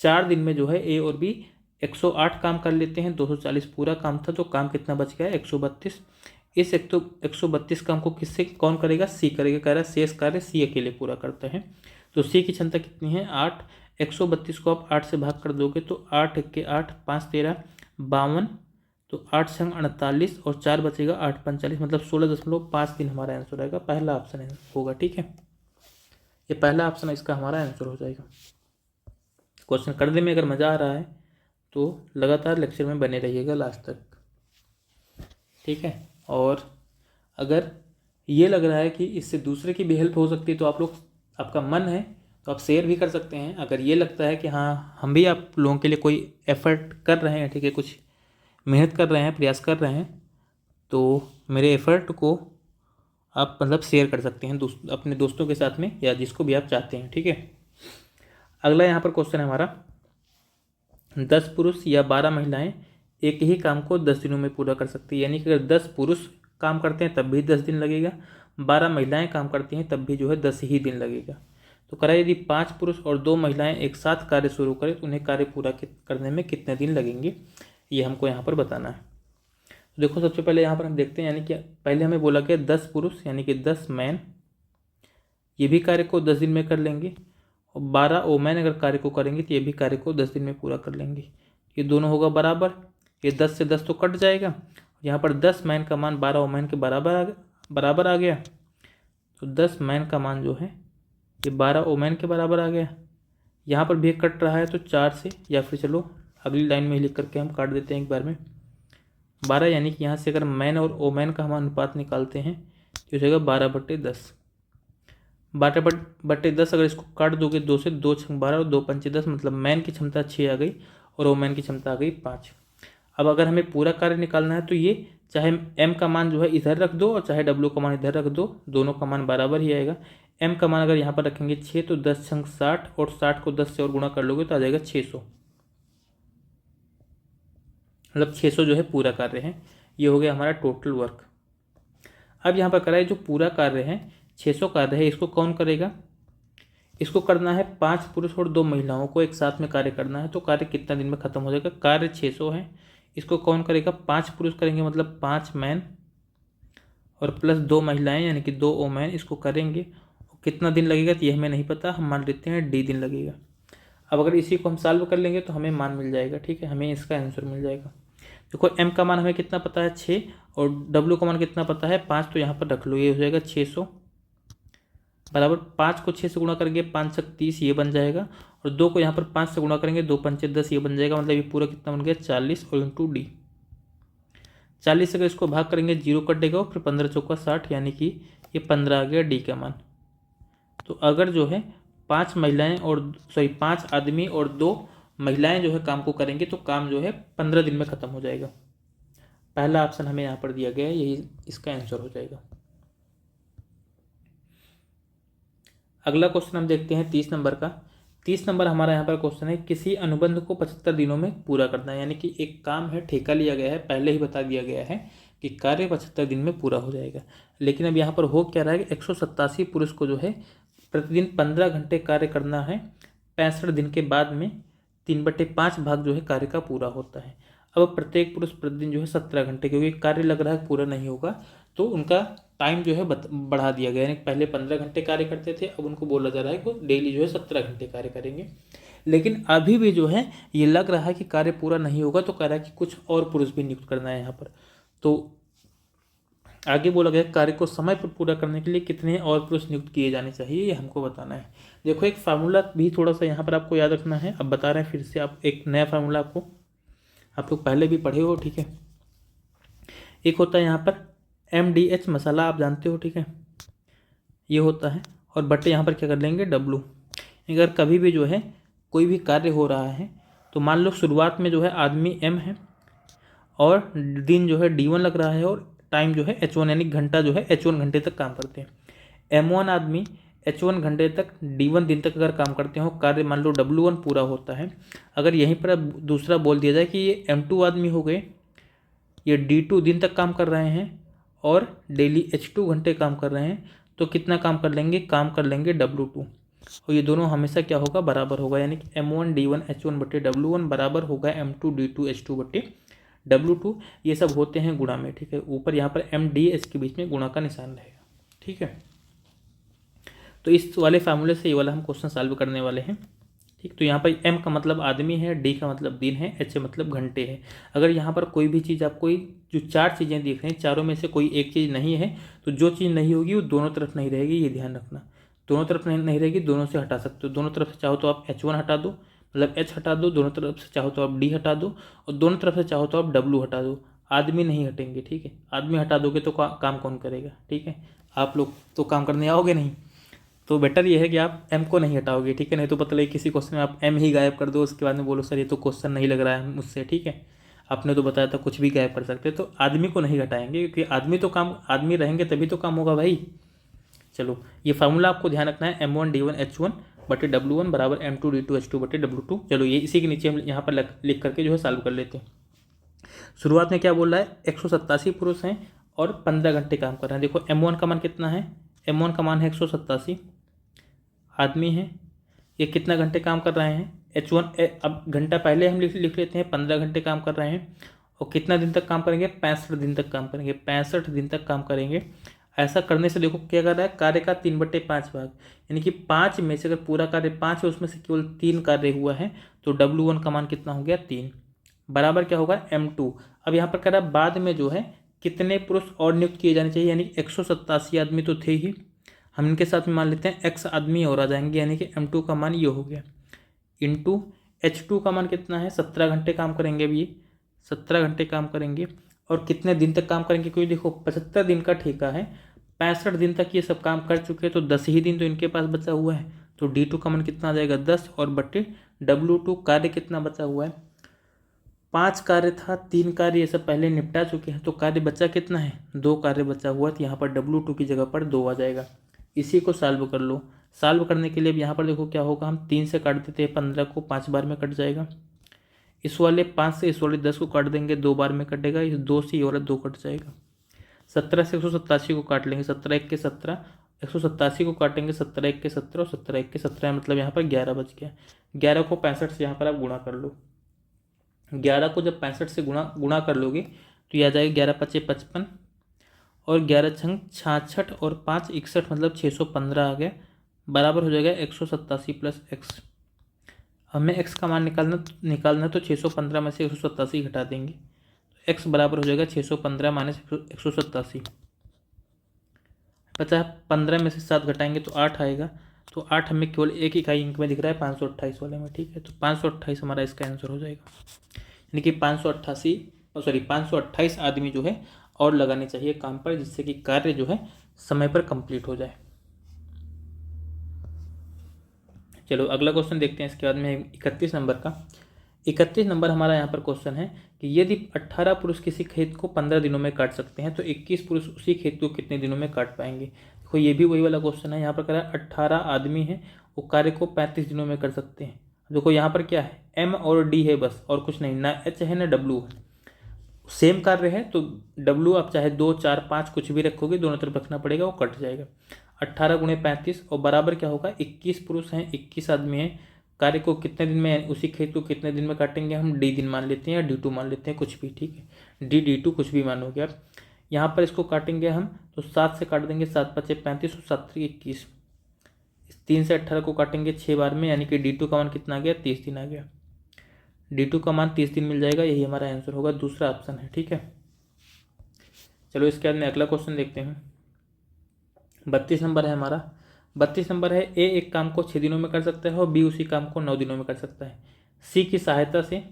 4 दिन में जो है ए और बी 108 काम कर लेते हैं। 240 पूरा काम था, तो काम कितना बच गया, 132। इस 132 काम को किससे कौन करेगा, सी करेगा। कह रहा है शेष कार्य सी अकेले पूरा करते हैं। तो सी की क्षमता कितनी है, 8। 132 को आप 8 से भाग कर दोगे तो 8 के 8, 5 13 52, तो 8 संग 48 और 4 बचेगा 8 45, मतलब 16.5 दिन हमारा आंसर आएगा। पहला ऑप्शन होगा, ठीक है। ये पहला ऑप्शन इसका हमारा आंसर हो जाएगा। क्वेश्चन करने में अगर मज़ा आ रहा है तो लगातार लेक्चर में बने रहिएगा लास्ट तक, ठीक है। और अगर ये लग रहा है कि इससे दूसरे की भी हेल्प हो सकती है तो आप लोग, आपका मन है तो आप शेयर भी कर सकते हैं। अगर ये लगता है कि हाँ हम भी आप लोगों के लिए कोई एफर्ट कर रहे हैं, ठीक है, कुछ मेहनत कर रहे हैं, प्रयास कर रहे हैं, तो मेरे एफर्ट को आप मतलब शेयर कर सकते हैं अपने दोस्तों के साथ में या जिसको भी आप चाहते हैं, ठीक है। अगला यहाँ पर क्वेश्चन है हमारा, 10 पुरुष या 12 महिलाएं एक ही काम को 10 दिनों में पूरा कर सकती है। यानी कि अगर 10 पुरुष काम करते हैं तब भी 10 दिन लगेगा, 12 महिलाएं काम करती हैं तब भी जो है 10 ही दिन लगेगा। तो करा यदि 5 पुरुष और 2 महिलाएं एक साथ कार्य शुरू करें तो उन्हें कार्य पूरा करने में कितने दिन लगेंगे, ये हमको यहाँ पर बताना है। तो देखो सबसे पहले यहाँ पर हम देखते हैं, यानी कि पहले हमें बोला गया 10 पुरुष यानी कि 10 मैन ये भी कार्य को 10 दिन में कर लेंगे, और 12 वोमेन अगर कार्य को करेंगे तो ये भी कार्य को 10 दिन में पूरा कर लेंगे। ये दोनों होगा बराबर, ये 10 से 10 तो कट जाएगा। यहाँ पर 10 मैन का मान 12 वोमेन के बराबर आ गया, तो 10 मैन का मान जो है ये 12 वोमेन के बराबर आ गया। यहाँ पर भी कट रहा है तो 4 से, या फिर चलो अगली लाइन में ही लिख करके हम काट देते हैं एक बार में 12, यानी कि यहाँ से अगर मैन और वोमेन का हम अनुपात निकालते हैं तो हो जाएगा 12/10। 12/10 अगर इसको काट दोगे 2 से, 2 6 12 और 2 5 10, मतलब मैन की क्षमता 6 आ गई और वोमेन की क्षमता आ गई 5। अब अगर हमें पूरा कार्य निकालना है तो ये चाहे m का मान जो है इधर रख दो और चाहे w का मान इधर रख दो, दोनों का मान बराबर ही आएगा। m का मान अगर यहाँ पर रखेंगे 6 तो 10 छंग 60 और 60 को 10 से और गुणा कर लोगे तो आ जाएगा 600, मतलब 600 जो है पूरा कार्य है। ये हो गया हमारा टोटल वर्क। अब यहाँ पर कराए जो पूरा कार्य है 600 कार्य है, इसको कौन करेगा, इसको करना है 5 पुरुष और 2 महिलाओं को एक साथ में कार्य करना है। तो कार्य कितना दिन में खत्म हो जाएगा, कार्य 600 है, इसको कौन करेगा, 5 पुरुष करेंगे मतलब 5 मैन और प्लस 2 महिलाएं यानी कि 2 वोमेन, इसको करेंगे। कितना दिन लगेगा तो ये हमें नहीं पता, हम मान लेते हैं डी दिन लगेगा। अब अगर इसी को हम सॉल्व कर लेंगे तो हमें मान मिल जाएगा, ठीक है, हमें इसका आंसर मिल जाएगा। देखो m का मान हमें कितना पता है 6 और w का मान कितना पता है 5, तो यहाँ पर रख लो, ये हो जाएगा 600 बराबर 5 को 6 से गुणा करेंगे 5 छक 30 ये बन जाएगा, और 2 को यहाँ पर 5 से गुणा करेंगे 2 पंचे 10 ये बन जाएगा, मतलब ये पूरा कितना बन गया 40 और इंटू डी। 40 से अगर इसको भाग करेंगे 0 कटेगा, फिर 15 चौका 60 यानी कि ये 15 आ गया डी का मान। तो अगर जो है 5 आदमी और 2 महिलाएं जो है काम को करेंगे तो काम जो है 15 दिन में खत्म हो जाएगा। पहला ऑप्शन हमें यहाँ पर दिया गया है, यही इसका आंसर हो जाएगा। अगला क्वेश्चन हम देखते हैं 30 नंबर का। 30 नंबर हमारा यहाँ पर क्वेश्चन है, किसी अनुबंध को 75 दिनों में पूरा करना है। यानी कि एक काम है, ठेका लिया गया है, पहले ही बता दिया गया है कि कार्य 75 दिन में पूरा हो जाएगा। लेकिन अब यहाँ पर हो क्या रहा है कि 187 पुरुष को जो है प्रतिदिन 15 घंटे कार्य करना है, 65 दिन के बाद में 3/5 भाग जो है कार्य का पूरा होता है। अब प्रत्येक पुरुष प्रतिदिन जो है 17 घंटे, क्योंकि कार्य लग रहा है पूरा नहीं होगा, तो उनका टाइम जो है बढ़ा दिया गया, यानी पहले 15 घंटे कार्य करते थे, अब उनको बोला जा रहा है कि वो डेली जो है 17 घंटे कार्य करेंगे। लेकिन अभी भी जो है ये लग रहा है कि कार्य पूरा नहीं होगा, तो कह रहा है कि कुछ और पुरुष भी नियुक्त करना है यहाँ पर। तो आगे बोला गया कार्य को समय पर पूरा करने के लिए कितने और पुरुष नियुक्त किए जाने चाहिए, ये हमको बताना है। देखो एक फार्मूला भी थोड़ा सा यहाँ पर आपको याद रखना है, अब बता रहे हैं फिर से, आप एक नया फार्मूला आपको, आप लोग पहले भी पढ़े हो, ठीक है। एक होता है यहाँ पर MDH मसाला, आप जानते हो, ठीक है, ये होता है, और बटे यहाँ पर क्या कर लेंगे W। अगर कभी भी जो है कोई भी कार्य हो रहा है तो मान लो शुरुआत में जो है आदमी M है और दिन जो है D1 लग रहा है और टाइम जो है H1, यानी घंटा जो है H1 घंटे तक काम करते हैं। M1 आदमी H1 घंटे तक, D1 दिन तक अगर काम करते हो, कार्य मान लो W1 पूरा होता है। अगर यहीं पर दूसरा बोल दिया जाए कि ये M2 आदमी हो गए, ये D2 दिन तक काम कर रहे हैं और डेली H2 घंटे काम कर रहे हैं, तो कितना काम कर लेंगे, काम कर लेंगे W2, और ये दोनों हमेशा क्या होगा, बराबर होगा, यानी कि M1 D1 H1 बटे W1 बराबर होगा M2 D2 H2 बटे W2। ये सब होते हैं गुणा में, ठीक है। ऊपर यहाँ पर MDH के बीच में गुणा का निशान रहेगा, ठीक है। तो इस वाले फार्मूले से ये वाला हम क्वेश्चन सॉल्व करने वाले हैं, ठीक। तो यहाँ पर M का मतलब आदमी है, D का मतलब दिन है, H मतलब घंटे है। अगर यहाँ पर कोई भी चीज़, आपको जो 4 चीज़ें दिख रही हैं, चारों में से कोई एक चीज़ नहीं है, तो जो चीज़ नहीं होगी वो दोनों तरफ नहीं रहेगी, ये ध्यान रखना। दोनों तरफ नहीं रहेगी, दोनों से हटा सकते हो। दोनों तरफ से चाहो तो आप H1 हटा दो, मतलब H हटा दो, दोनों तरफ से चाहो तो आप D हटा दो, और दोनों तरफ से चाहो तो आप W हटा दो। आदमी नहीं हटेंगे, ठीक है। आदमी हटा दोगे तो काम कौन करेगा, ठीक है। आप लोग तो काम करने आओगे नहीं, तो बेटर ये है कि आप M को नहीं हटाओगे, ठीक है। नहीं तो पता लगे किसी क्वेश्चन में आप M ही गायब कर दो, उसके बाद में बोलो सर ये तो क्वेश्चन नहीं लग रहा है मुझसे, ठीक है, आपने तो बताया था कुछ भी गायब कर सकते। तो आदमी को नहीं हटाएंगे, क्योंकि आदमी तो काम, आदमी रहेंगे तभी तो काम होगा भाई। चलो ये फार्मूला आपको ध्यान रखना है, M1 D1 H1 बटे W1 बराबर M2 D2 H2 बटे W2। चलो ये इसी के नीचे हम यहाँ पर लिख करके जो है सॉल्व कर लेते हैं। शुरुआत में क्या बोल रहा है, 187 पुरुष हैं और 15 घंटे काम कर रहे हैं। देखो M1 का मान कितना है, M1 का मान है 187 आदमी हैं, ये कितना घंटे काम कर रहे हैं, H1। अब घंटा पहले हम लिख लेते हैं, 15 घंटे काम कर रहे हैं, और कितना दिन तक काम करेंगे, 65 दिन तक काम करेंगे, 65 दिन तक काम करेंगे। ऐसा करने से देखो क्या कर रहा है, कार्य का 3/5 भाग, यानी कि 5 में से अगर पूरा कार्य 5 है, उसमें से केवल 3 कार्य हुआ है, तो W1 का मान कितना हो गया, 3, बराबर क्या होगा, M2। अब यहाँ पर कह रहा है बाद में जो है कितने पुरुष और नियुक्त किए जाने चाहिए, यानी 187 आदमी तो थे ही, हम इनके साथ में मान लेते हैं X आदमी और आ जाएंगे, यानी कि M2 का मान ये हो गया, इंटू H2 का मान कितना है, 17 घंटे काम करेंगे। अभी 17 घंटे काम करेंगे, और कितने दिन तक काम करेंगे, क्योंकि देखो 75 दिन का ठेका है, 65 दिन तक ये सब काम कर चुके हैं, तो 10 ही दिन तो इनके पास बचा हुआ है, तो D2 का मान कितना आ जाएगा, 10, और बटे W2 कार्य कितना बचा हुआ है, 5 कार्य था, 3 कार्य ये सब पहले निपटा चुके हैं, तो कार्य बचा कितना है, 2 कार्य बचा हुआ है, तो यहाँ पर W2 की जगह पर 2 आ जाएगा। इसी को सॉल्व कर लो। सॉल्व करने के लिए अब यहाँ पर देखो क्या होगा, हम 3 से काट देते हैं, 15 को 5 बार में कट जाएगा। इस वाले 5 से इस वाले 10 को काट देंगे, 2 बार में कटेगा। इस 2 से ये वाला 2 कट जाएगा। 17 से 187 को काट लेंगे, 17 1 के 17, 187 को काटेंगे, 17 1 के 17 और 17 1 के 17, मतलब यहाँ पर 11 बच गया। 11 को 65 से यहाँ पर आप गुणा कर लो। 11 को जब 65 से गुणा कर लोगे तो यह आ जाएगा 11 5 55, और 11 छंग 66 और 5 61, मतलब 615 आ गया, बराबर हो जाएगा 187 प्लस एक्स। हमें x का मान निकालना तो 615 में से 187 घटा देंगे, तो x बराबर हो जाएगा 615 माइनस 187। पता है 15 में से 7 घटाएंगे तो 8 आएगा, तो 8 हमें केवल एक इकाई अंक में दिख रहा है, 528 वाले में, ठीक है। तो 528 हमारा इसका आंसर हो जाएगा, यानी कि 528 आदमी जो है और लगाने चाहिए काम पर, जिससे कि कार्य जो है समय पर कंप्लीट हो जाए। चलो अगला क्वेश्चन देखते हैं। इसके बाद में 31 नंबर का 31 नंबर हमारा यहाँ पर क्वेश्चन है कि यदि 18 पुरुष किसी खेत को 15 दिनों में काट सकते हैं, तो 21 पुरुष उसी खेत को कितने दिनों में काट पाएंगे। देखो ये भी वही वाला क्वेश्चन है। यहाँ पर कह रहा है 18 आदमी हैं, वो कार्य को 35 दिनों में कर सकते हैं। देखो यहाँ पर क्या है, M और D है बस, और कुछ नहीं, ना H है ना W है। सेम कार्य है तो W आप चाहे 2 4 5 कुछ भी रखोगे, दोनों तरफ रखना पड़ेगा, वो कट जाएगा। 18 गुणे 35 और बराबर क्या होगा, 21 पुरुष हैं, 21 आदमी हैं, कार्य को कितने दिन में, उसी खेत को कितने दिन में काटेंगे, हम D दिन मान लेते हैं या D2 मान लेते हैं, कुछ भी, ठीक है। D D2 कुछ भी मानोगे आप। यहाँ पर इसको काटेंगे हम तो 7 से काट देंगे, 7 पचे 35 और 7 3 21। इस 3 से 18 को काटेंगे 6 बार में, यानी कि D2 का मान कितना आ गया, 30 दिन आ गया। D2 का मान 30 दिन मिल जाएगा, यही हमारा आंसर होगा, दूसरा ऑप्शन है। ठीक है, चलो इसके बाद में अगला क्वेश्चन देखते हैं। 32 नंबर है हमारा। 32 नंबर है, ए एक काम को 6 दिनों में कर सकता है और बी उसी काम को 9 दिनों में कर सकता है। सी की सहायता से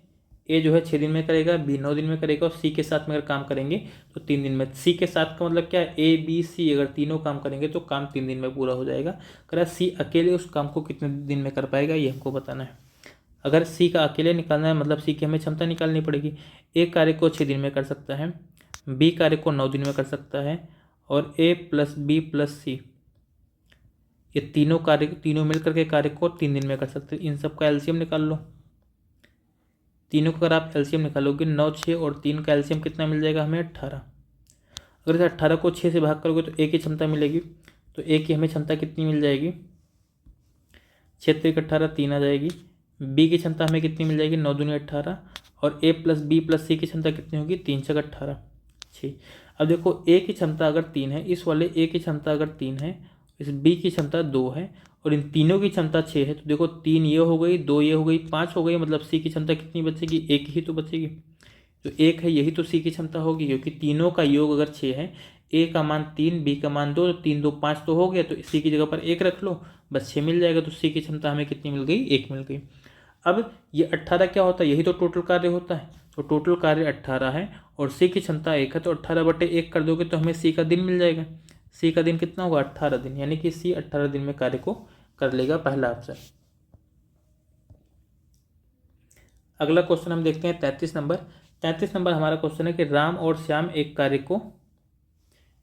ए जो है 6 दिन में करेगा, बी 9 दिन में करेगा, और सी के साथ में अगर काम करेंगे तो 3 दिन में। सी के साथ का मतलब क्या है, ए बी सी अगर तीनों काम करेंगे तो काम 3 दिन में पूरा हो जाएगा। कह सी अकेले उस काम को कितने दिन में कर पाएगा, ये हमको बताना है। अगर सी का अकेले निकालना है मतलब सी की हमें क्षमता निकालनी पड़ेगी। ए कार्य को 6 दिन में कर सकता है, बी कार्य को 9 दिन में कर सकता है, और ए प्लस बी प्लस सी ये तीनों मिलकर के कार्य को 3 दिन में कर सकते हैं। इन सब का एलसीएम निकाल लो। तीनों का अगर आप एलसीएम निकालोगे 9, 6 और 3 का एलसीएम कितना मिल जाएगा हमें, 18। अगर इस 18 को 6 से भाग करोगे तो ए की क्षमता मिलेगी, तो ए की हमें क्षमता कितनी मिल जाएगी, 6 3 18 3 आ जाएगी। बी की क्षमता हमें कितनी मिल जाएगी, 9 दूनी 18, और ए प्लस बी प्लस सी की क्षमता कितनी होगी, 3 6 18 6। अब देखो ए की क्षमता अगर 3 है, इस वाले ए की क्षमता अगर 3 है, इस बी की क्षमता 2 है, और इन तीनों की क्षमता 6 है, तो देखो 3 ये हो गई, 2 ये हो गई, 5 हो गई, मतलब सी की क्षमता कितनी बचेगी, 1 ही तो बचेगी। जो 1 है यही तो सी की क्षमता होगी, क्योंकि तीनों का योग अगर 6 है, ए का मान 3 बी का मान 2, 3 2 5 तो हो गया, तो सी की जगह पर 1 रख लो, बस 6 मिल जाएगा। तो सी की क्षमता हमें कितनी मिल गई, 1 मिल गई। अब ये 18 क्या होता है, यही तो टोटल कार्य होता है, तो टोटल कार्य 18 है और सी की क्षमता 1 है, तो 18/1 कर दोगे तो हमें सी का दिन मिल जाएगा। सी का दिन कितना होगा, 18 दिन, यानी कि सी 18 दिन में कार्य को कर लेगा, पहला ऑप्शन। अगला क्वेश्चन हम देखते हैं 33 नंबर। 33 नंबर हमारा क्वेश्चन है कि राम और श्याम एक कार्य को,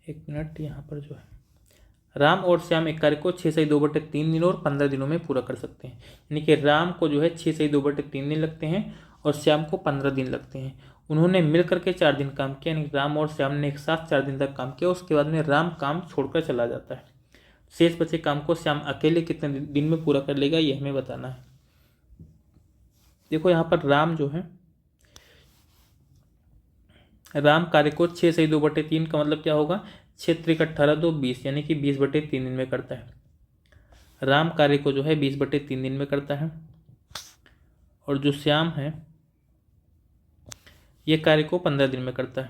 एक मिनट यहाँ पर जो है, राम और श्याम एक कार्य को 6 सही 2/3 दिनों और 15 दिनों में पूरा कर सकते हैं। यानी कि राम को जो है 6 सही 2/3 दिन लगते हैं और श्याम को 15 दिन लगते हैं। उन्होंने मिलकर के 4 दिन काम किया, यानी राम और श्याम ने एक साथ 4 दिन तक काम किया। उसके बाद में राम काम छोड़कर चला जाता है। शेष बचे काम को श्याम अकेले कितने दिन में पूरा कर लेगा, ये हमें बताना है। देखो यहाँ पर राम जो है, राम कार्य को 6 सही 2/3 का मतलब क्या होगा, 6 3 18 2 20, यानी कि 20/3 दिन में करता है। राम कार्य को जो है 20/3 दिन में करता है, और जो श्याम है ये कार्य को 15 दिन में करता है।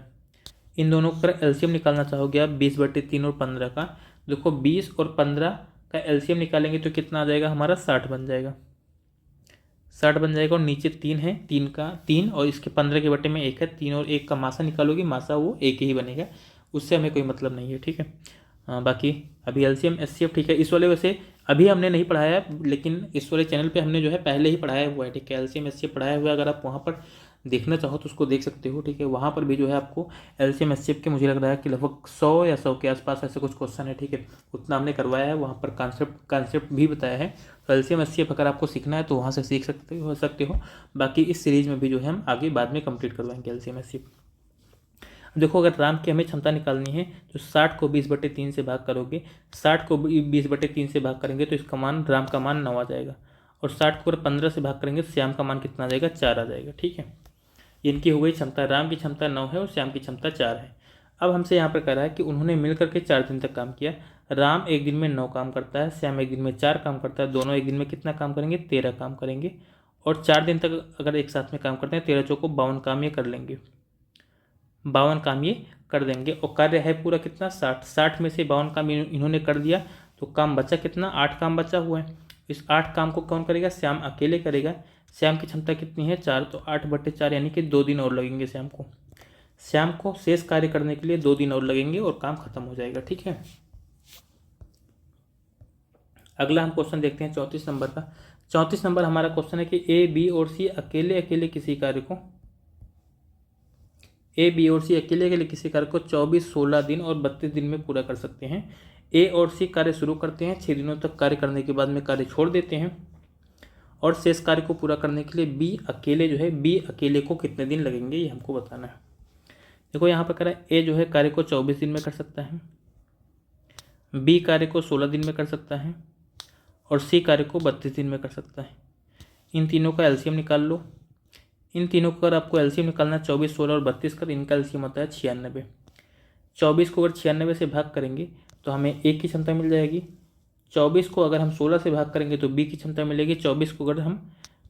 इन दोनों का एलसीएम निकालना चाहोगे आप 20/3 और 15 का, देखो 20 और 15 का एलसीएम निकालेंगे तो कितना आ जाएगा हमारा, 60 बन जाएगा। 60 बन जाएगा, और नीचे 3 है, 3 का 3 और इसके 15 के बटे में 1 है, 3 और 1 का मासा निकालोगे, मासा वो 1 ही बनेगा, उससे हमें कोई मतलब नहीं है। ठीक है, बाकी अभी एलसीएम एचसीएफ ठीक है, इस वाले वैसे अभी हमने नहीं पढ़ाया है, लेकिन इस वाले चैनल पे हमने जो है पहले ही पढ़ाया हुआ है। ठीक है, एलसीएम एचसीएफ पढ़ाया हुआ है, अगर आप वहाँ पर देखना चाहो तो उसको देख सकते हो। ठीक है, वहाँ पर भी जो है आपको एलसीएम एचसीएफ के मुझे लग रहा है कि लगभग 100 या 100 के आसपास ऐसे कुछ क्वेश्चन है। ठीक है, उतना हमने करवाया है, वहाँ पर कॉन्सेप्ट भी बताया है। तो एलसीएम एचसीएफ अगर आपको सीखना है तो वहाँ से सीख सकते हो। बाकी इस सीरीज में भी जो है हम आगे बाद में कंप्लीट करवाएंगे एलसीएम एचसीएफ। देखो अगर राम की हमें क्षमता निकालनी है तो 60 को 20/3 से भाग करोगे, 60 को 20/3 से भाग करेंगे तो इसका मान, राम का मान 9 आ जाएगा, और 60 को अगर 15 से भाग करेंगे तो श्याम का मान कितना आ जाएगा, 4 आ जाएगा। ठीक है, इनकी हो गई क्षमता, राम की क्षमता 9 है और श्याम की क्षमता 4 है। अब हमसे यहाँ पर कह रहा है कि उन्होंने मिलकर के 4 दिन तक काम किया। राम एक दिन में 9 काम करता है, श्याम एक दिन में 4 काम करता है, दोनों एक दिन में कितना काम करेंगे, 13 काम करेंगे, और 4 दिन तक अगर एक साथ में काम करते हैं 13 चौको 52 काम ये कर लेंगे, 52 काम ये कर देंगे। और कार्य है पूरा कितना, 60 में से 52 काम इन्होंने कर दिया, तो काम बचा कितना, 8 काम बचा हुआ है। इस 8 काम को कौन करेगा, श्याम अकेले करेगा। श्याम की क्षमता कितनी है, 4, तो 8/4 यानी कि 2 दिन और लगेंगे श्याम को। श्याम को शेष कार्य करने के लिए 2 दिन और लगेंगे और काम खत्म हो जाएगा। ठीक है, अगला हम क्वेश्चन देखते हैं 34 नंबर का। 34 नंबर हमारा क्वेश्चन है कि ए बी और सी अकेले अकेले किसी कार्य को, ए बी और सी अकेले अकेले किसी कार्य को 24 16 दिन और 32 दिन में पूरा कर सकते हैं। ए और सी कार्य शुरू करते हैं, 6 दिनों तक कार्य करने के बाद में कार्य छोड़ देते हैं, और शेष कार्य को पूरा करने के लिए बी अकेले जो है, बी अकेले को कितने दिन लगेंगे ये हमको बताना है। देखो यहाँ पर कह रहा है ए जो है कार्य को 24 दिन में कर सकता है, बी कार्य को 16 दिन में कर सकता है, और सी कार्य को 32 दिन में कर सकता है। इन तीनों का एलसीएम निकाल लो। इन तीनों का अगर आपको एलसीएम निकालना 24 16 और 32 का, इनका एलसीएम होता है 96। 24 को अगर 96 से भाग करेंगे तो हमें ए की क्षमता मिल जाएगी। 24 को अगर हम 16 से भाग करेंगे तो बी की क्षमता मिलेगी। 24 को अगर हम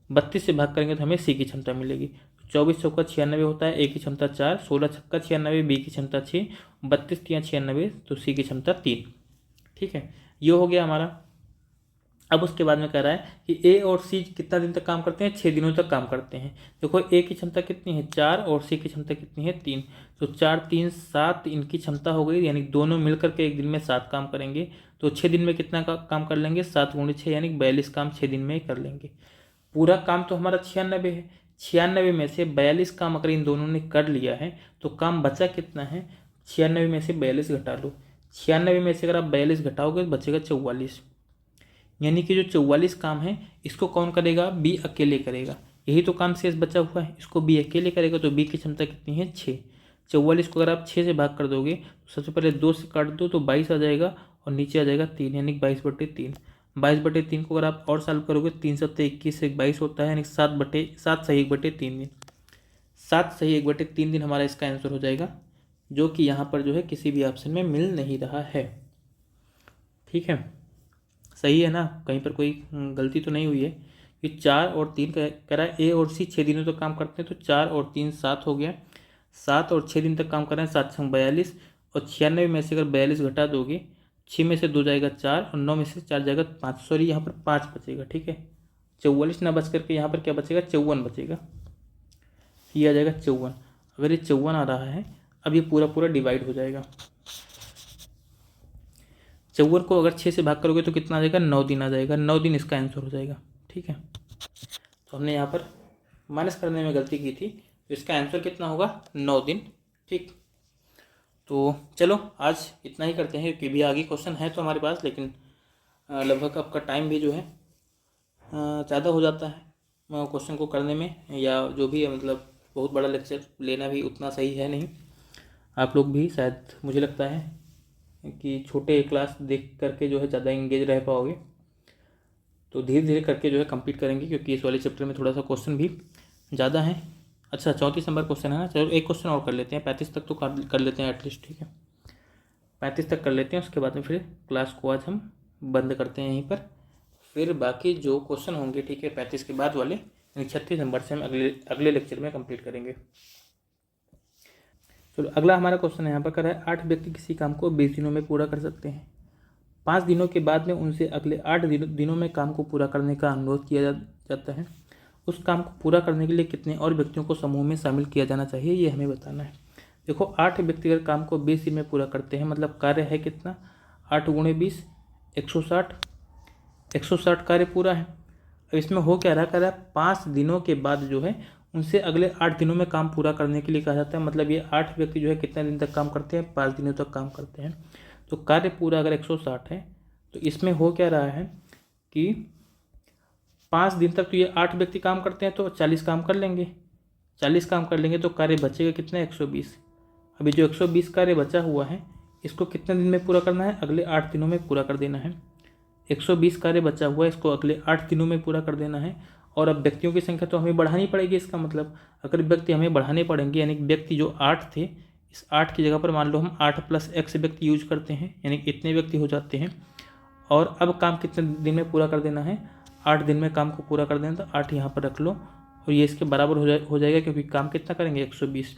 32 से भाग करेंगे तो हमें सी की क्षमता मिलेगी। 24 चौका 96 होता है, ए की क्षमता 4, 16 छक्का 96, बी की क्षमता 6, 32 तियाँ 96 तो सी की क्षमता 3। ठीक है, ये हो गया हमारा। अब उसके बाद में कह रहा है कि ए और सी कितना दिन तक काम करते हैं, 6 दिनों तक काम करते हैं। देखो ए की क्षमता कितनी है 4 और सी की क्षमता कितनी है 3, तो 4 3 7 इनकी क्षमता हो गई, यानी दोनों मिलकर के एक दिन में 7 काम करेंगे। तो 6 दिन में कितना काम कर लेंगे, 7 × 6 यानी 42 काम 6 दिन में कर लेंगे। पूरा काम तो हमारा 96 है, 96 में से 42 काम अगर इन दोनों ने कर लिया है तो काम बचा कितना है, 96 में से 42 घटा लो। 96 में से अगर आप 42 घटाओगे तो बचेगा 44, यानी कि जो 44 काम है इसको कौन करेगा, बी अकेले करेगा। यही तो काम शेष बचा हुआ है, इसको बी अकेले करेगा। तो बी की क्षमता कितनी है 6। 44 को अगर आप 6 से भाग कर दोगे तो सबसे पहले 2 से काट दो तो 22 आ जाएगा और नीचे आ जाएगा 3, यानी 22/3। 22/3 को अगर आप और सॉल्व करोगे 3 7 21 से 22 होता है, यानी 7 सही 1/3 दिन। 7 सही 1/3 दिन हमारा इसका आंसर हो जाएगा, जो कि यहाँ पर जो है किसी भी ऑप्शन में मिल नहीं रहा है। ठीक है, सही है ना, कहीं पर कोई गलती तो नहीं हुई है। कि 4 और 3 कह रहा है ए और सी 6 दिनों तक काम करते हैं, तो 4 और 3 7 हो गया। 7 और 6 दिन तक काम कर रहे हैं, 7 6 42, और 96 में से अगर 42 घटा दोगे, 6 में से 2 जाएगा 4 और 9 में से 4 जाएगा 5, सॉरी यहाँ पर 5 बचेगा। ठीक है, 44 ना बच करके यहाँ पर क्या बचेगा, 54 बचेगा। ये आ जाएगा 54। अगर ये 54 आ रहा है, अब ये पूरा पूरा डिवाइड हो जाएगा। 54 को अगर 6 से भाग करोगे तो कितना आ जाएगा, 9 दिन आ जाएगा। 9 दिन इसका आंसर हो जाएगा। ठीक है, तो हमने यहाँ पर माइनस करने में गलती की थी, तो इसका आंसर कितना होगा, 9 दिन। ठीक, तो चलो आज इतना ही करते हैं, क्योंकि भी आगे क्वेश्चन है तो हमारे पास, लेकिन लगभग आपका टाइम भी जो है ज़्यादा हो जाता है क्वेश्चन को करने में, या जो भी है, मतलब बहुत बड़ा लेक्चर लेना भी उतना सही है नहीं। आप लोग भी शायद, मुझे लगता है कि छोटे क्लास देख करके जो है ज़्यादा इंगेज रह पाओगे, तो धीरे धीरे करके जो है कंप्लीट करेंगे, क्योंकि इस वाले चैप्टर में थोड़ा सा क्वेश्चन भी ज़्यादा है। अच्छा, 34 नंबर क्वेश्चन है ना, चलो एक क्वेश्चन और कर लेते हैं, 35 तक तो कर लेते हैं एटलीस्ट। ठीक है, 35 तक कर लेते हैं, उसके बाद में फिर क्लास को आज हम बंद करते हैं यहीं पर। फिर बाकी जो क्वेश्चन होंगे, ठीक है, 35 के बाद वाले, 36 नंबर से हम अगले लेक्चर में कंप्लीट करेंगे। चलो अगला हमारा क्वेश्चन है यहाँ पर कर रहा है, 8 व्यक्ति किसी काम को 20 दिनों में पूरा कर सकते हैं। 5 दिनों के बाद में उनसे अगले 8 दिनों में काम को पूरा करने का अनुरोध किया जाता है। उस काम को पूरा करने के लिए कितने और व्यक्तियों को समूह में शामिल किया जाना चाहिए, ये हमें बताना है। देखो 8 व्यक्ति अगर काम को 20 दिन में पूरा करते हैं, मतलब कार्य है कितना, 8 × 20 160, 160 कार्य पूरा है। अब इसमें हो क्या रहा है, 5 दिनों के बाद जो है उनसे अगले 8 दिनों में काम पूरा करने के लिए कहा जाता है। मतलब ये 8 व्यक्ति जो है कितने दिन तक काम करते हैं, 5 दिनों तक काम करते हैं। तो कार्य पूरा अगर 160 है, तो इसमें हो क्या रहा है कि 5 दिन तक तो ये 8 व्यक्ति काम करते हैं, तो 40 काम कर लेंगे। 40 काम कर लेंगे तो कार्य बचेगा कितना, 120। अभी जो 120 कार्य बचा हुआ है, इसको कितने दिन में पूरा करना है, अगले 8 दिनों में पूरा कर देना है। 120 कार्य बचा हुआ है, इसको अगले 8 दिनों में पूरा कर देना है। और अब व्यक्तियों की संख्या तो हमें बढ़ानी पड़ेगी। इसका मतलब अगर व्यक्ति हमें बढ़ाने पड़ेंगे, यानी व्यक्ति जो 8 थे, इस 8 की जगह पर मान लो हम 8 + x व्यक्ति यूज करते हैं, यानी इतने व्यक्ति हो जाते हैं। और अब काम कितने दिन में पूरा कर देना है, 8 दिन में काम को पूरा कर देना। तो 8 यहाँ पर रख लो, और ये इसके बराबर हो जाएगा, क्योंकि काम कितना करेंगे, 120।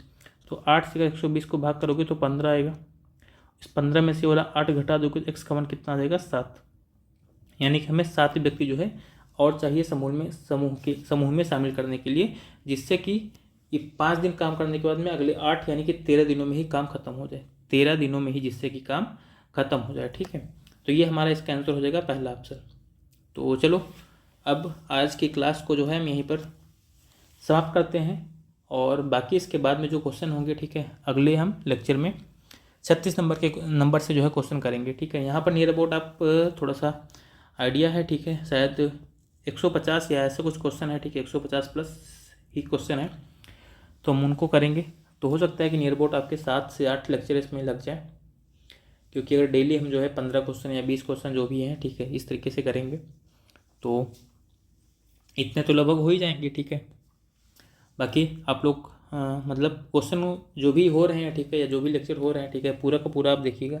तो 8 से अगर 120 को भाग करोगे तो 15 आएगा। इस 15 में से वाला 8 घटा दोगे तो x का मान कितना आ जाएगा, 7। यानी कि हमें 7 व्यक्ति जो है और चाहिए समूह में शामिल करने के लिए, जिससे कि ये 5 दिन काम करने के बाद में अगले 8 यानी कि 13 दिनों में ही काम खत्म हो जाए। 13 दिनों में ही जिससे कि काम खत्म हो जाए। ठीक है, तो ये हमारा इसका आंसर हो जाएगा पहला ऑप्शन। तो चलो अब आज की क्लास को जो है हम यहीं पर समाप्त करते हैं, और बाकी इसके बाद में जो क्वेश्चन होंगे, ठीक है, अगले हम लेक्चर में 36 नंबर से जो है क्वेश्चन करेंगे। ठीक है, यहाँ पर नियर अबाउट आप थोड़ा सा आइडिया है, ठीक है, शायद 150 या ऐसे कुछ क्वेश्चन है। ठीक है, 150+ ही क्वेश्चन है, तो हम उनको करेंगे। तो हो सकता है कि नियर अबाउट आपके 7 से 8 लेक्चर इसमें लग जाए, क्योंकि अगर डेली हम जो है 15 क्वेश्चन या 20 क्वेश्चन जो भी हैं, ठीक है, इस तरीके से करेंगे तो इतने तो लगभग हो ही जाएंगे। ठीक है, बाकी आप लोग मतलब क्वेश्चन जो भी हो रहे हैं, ठीक है, या जो भी लेक्चर हो रहे हैं, ठीक है, पूरा का पूरा आप देखिएगा।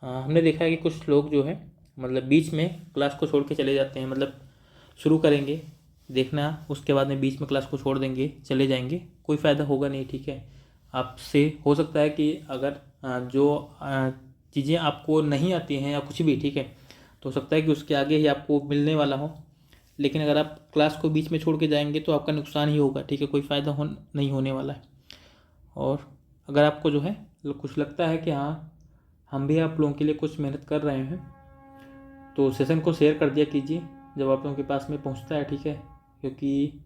हमने देखा है कि कुछ लोग जो है मतलब बीच में क्लास को छोड़ के चले जाते हैं, मतलब शुरू करेंगे देखना, उसके बाद में बीच में क्लास को छोड़ देंगे, चले जाएंगे, कोई फ़ायदा होगा नहीं, ठीक है। आपसे हो सकता है कि अगर जो चीज़ें आपको नहीं आती हैं या कुछ भी, ठीक है, तो हो सकता है कि उसके आगे ही आपको मिलने वाला हो, लेकिन अगर आप क्लास को बीच में छोड़ के जाएंगे तो आपका नुकसान ही होगा, ठीक है, कोई फ़ायदा नहीं होने वाला है। और अगर आपको जो है कुछ लगता है कि हाँ हम भी आप लोगों के लिए कुछ मेहनत कर रहे हैं, तो सेशन को शेयर कर दिया कीजिए जब आप लोगों के पास में पहुंचता है, ठीक है, क्योंकि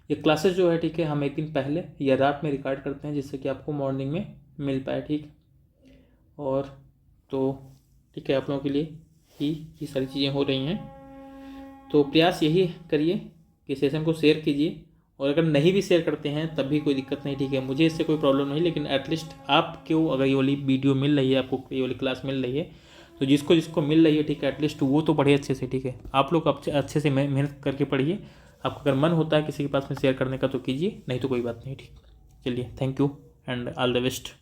ये क्लासेस जो है, ठीक है, हम एक दिन पहले या रात में रिकॉर्ड करते हैं जिससे कि आपको मॉर्निंग में मिल पाए, ठीक। और तो ठीक है, आप लोगों के लिए ही ये सारी चीज़ें हो रही हैं, तो प्रयास यही करिए कि सेशन को शेयर कीजिए, और अगर नहीं भी शेयर करते हैं तब भी कोई दिक्कत नहीं, ठीक है, मुझे इससे कोई प्रॉब्लम नहीं, लेकिन एटलीस्ट आपको अगर ये वाली वीडियो मिल रही है, आपको ये वाली क्लास मिल रही है, तो जिसको जिसको मिल रही है, ठीक है, एटलीस्ट वो तो पढ़े अच्छे से, ठीक है। आप लोग अच्छे से मेहनत करके पढ़िए। आपको अगर मन होता है किसी के पास में शेयर करने का तो कीजिए, नहीं तो कोई बात नहीं, ठीक। चलिए, thank you and all the best.